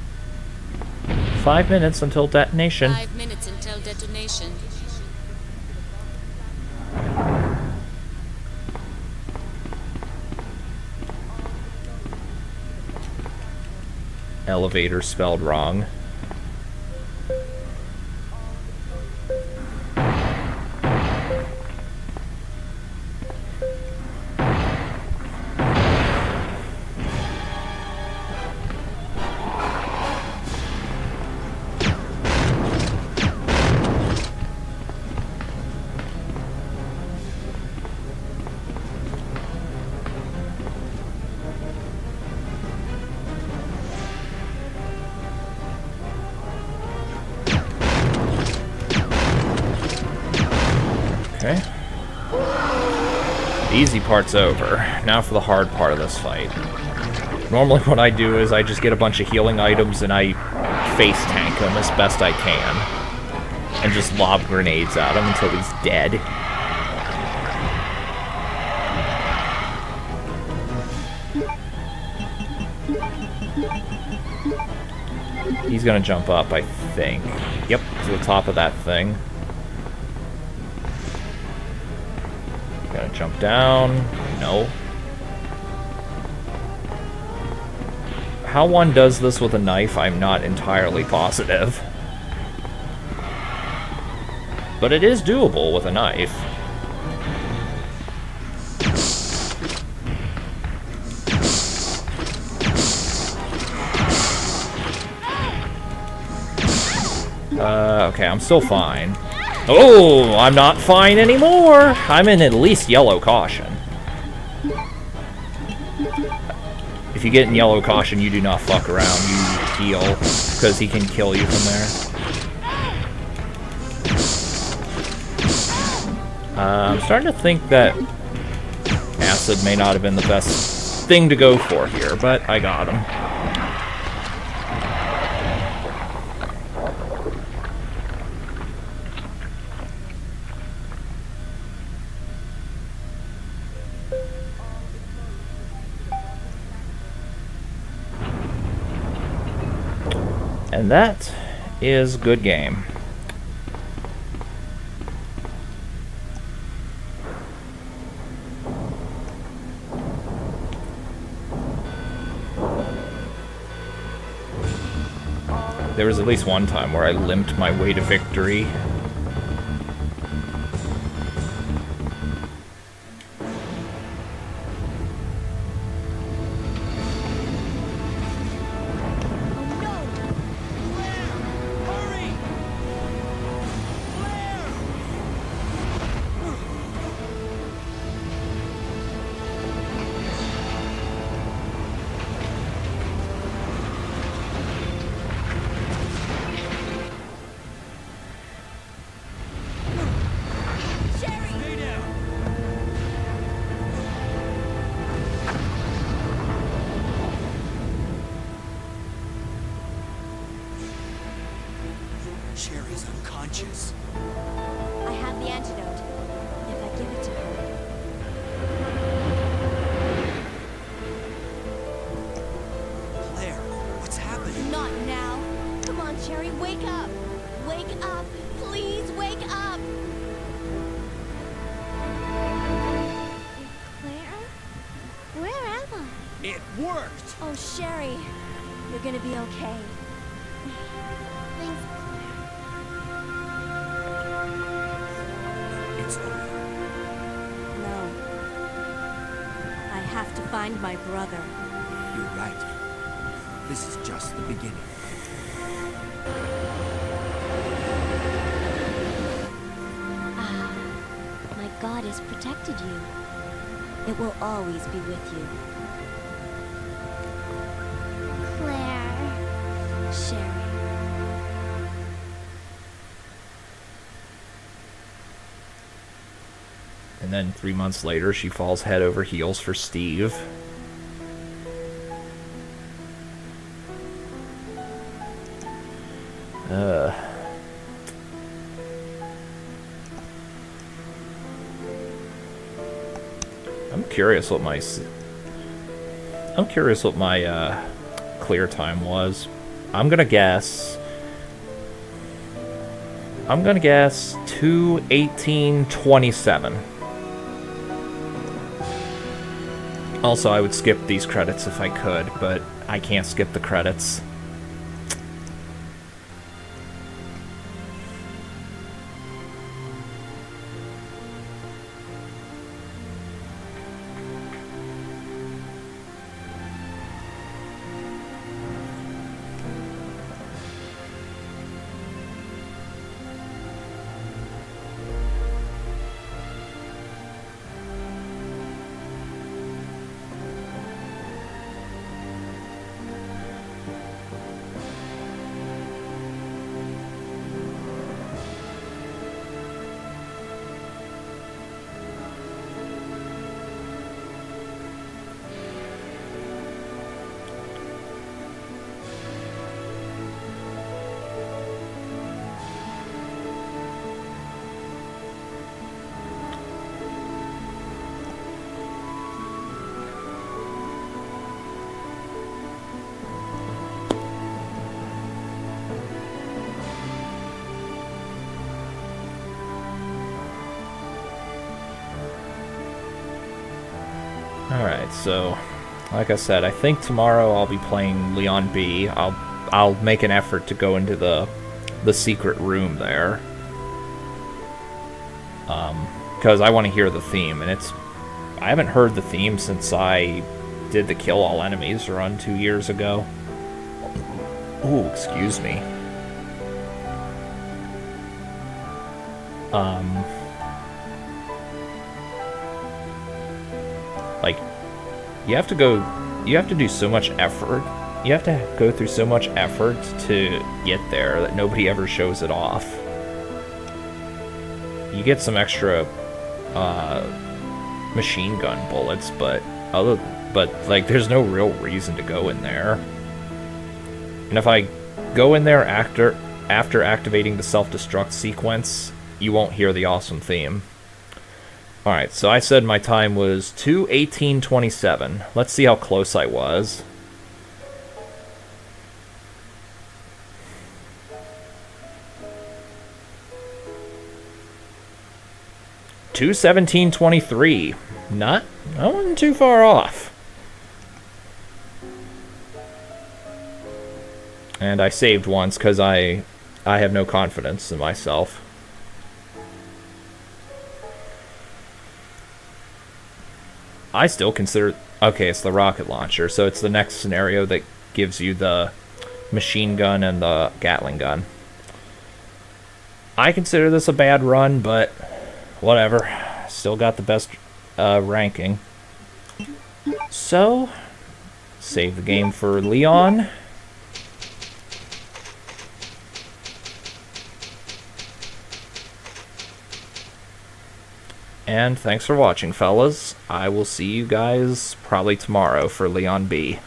5 minutes until detonation. 5 minutes until detonation. Elevator spelled wrong. Okay. The easy part's over. Now for the hard part of this fight. Normally what I do is I just get a bunch of healing items and I face tank him as best I can. And just lob grenades at him until he's dead. He's gonna jump up, I think. Yep, to the top of that thing. Gonna jump down. No. How one does this with a knife, I'm not entirely positive. But it is doable with a knife. Okay, I'm still fine. Oh, I'm not fine anymore! I'm in at least yellow caution. If you get in yellow caution, you do not fuck around, you heal, because he can kill you from there. I'm starting to think that acid may not have been the best thing to go for here, but I got him. And that is good game. There was at least one time where I limped my way to victory. Sherry's unconscious. I have the antidote. If I give it to her. Claire, what's happening? Not now. Come on, Cherry, wake up. Wake up. Please wake up. Claire? Where am I? It worked! Oh, Sherry. You're gonna be okay. Thanks, It's over. No. I have to find my brother. You're right. This is just the beginning. Ah, my God has protected you. It will always be with you. Claire. Sherry. And then 3 months later, she falls head over heels for Steve. I'm curious what my clear time was. I'm gonna guess 2:18:27. Also, I would skip these credits if I could, but I can't skip the credits. Alright, so like I said, I think tomorrow I'll be playing Leon B. I'll make an effort to go into the secret room there. Because I want to hear the theme, and I haven't heard the theme since I did the Kill All Enemies run 2 years ago. Ooh, excuse me. Like, you have to do so much effort. You have to go through so much effort to get there that nobody ever shows it off. You get some extra machine gun bullets, but like there's no real reason to go in there. And if I go in there after activating the self-destruct sequence, you won't hear the awesome theme. Alright, so I said my time was 2:18:27. Let's see how close I was. (2:17:23). I wasn't too far off. And I saved once because I have no confidence in myself. I still consider... Okay, it's the rocket launcher, so it's the next scenario that gives you the machine gun and the Gatling gun. I consider this a bad run, but whatever. Still got the best ranking. So, save the game for Leon. And thanks for watching, fellas. I will see you guys probably tomorrow for Leon B.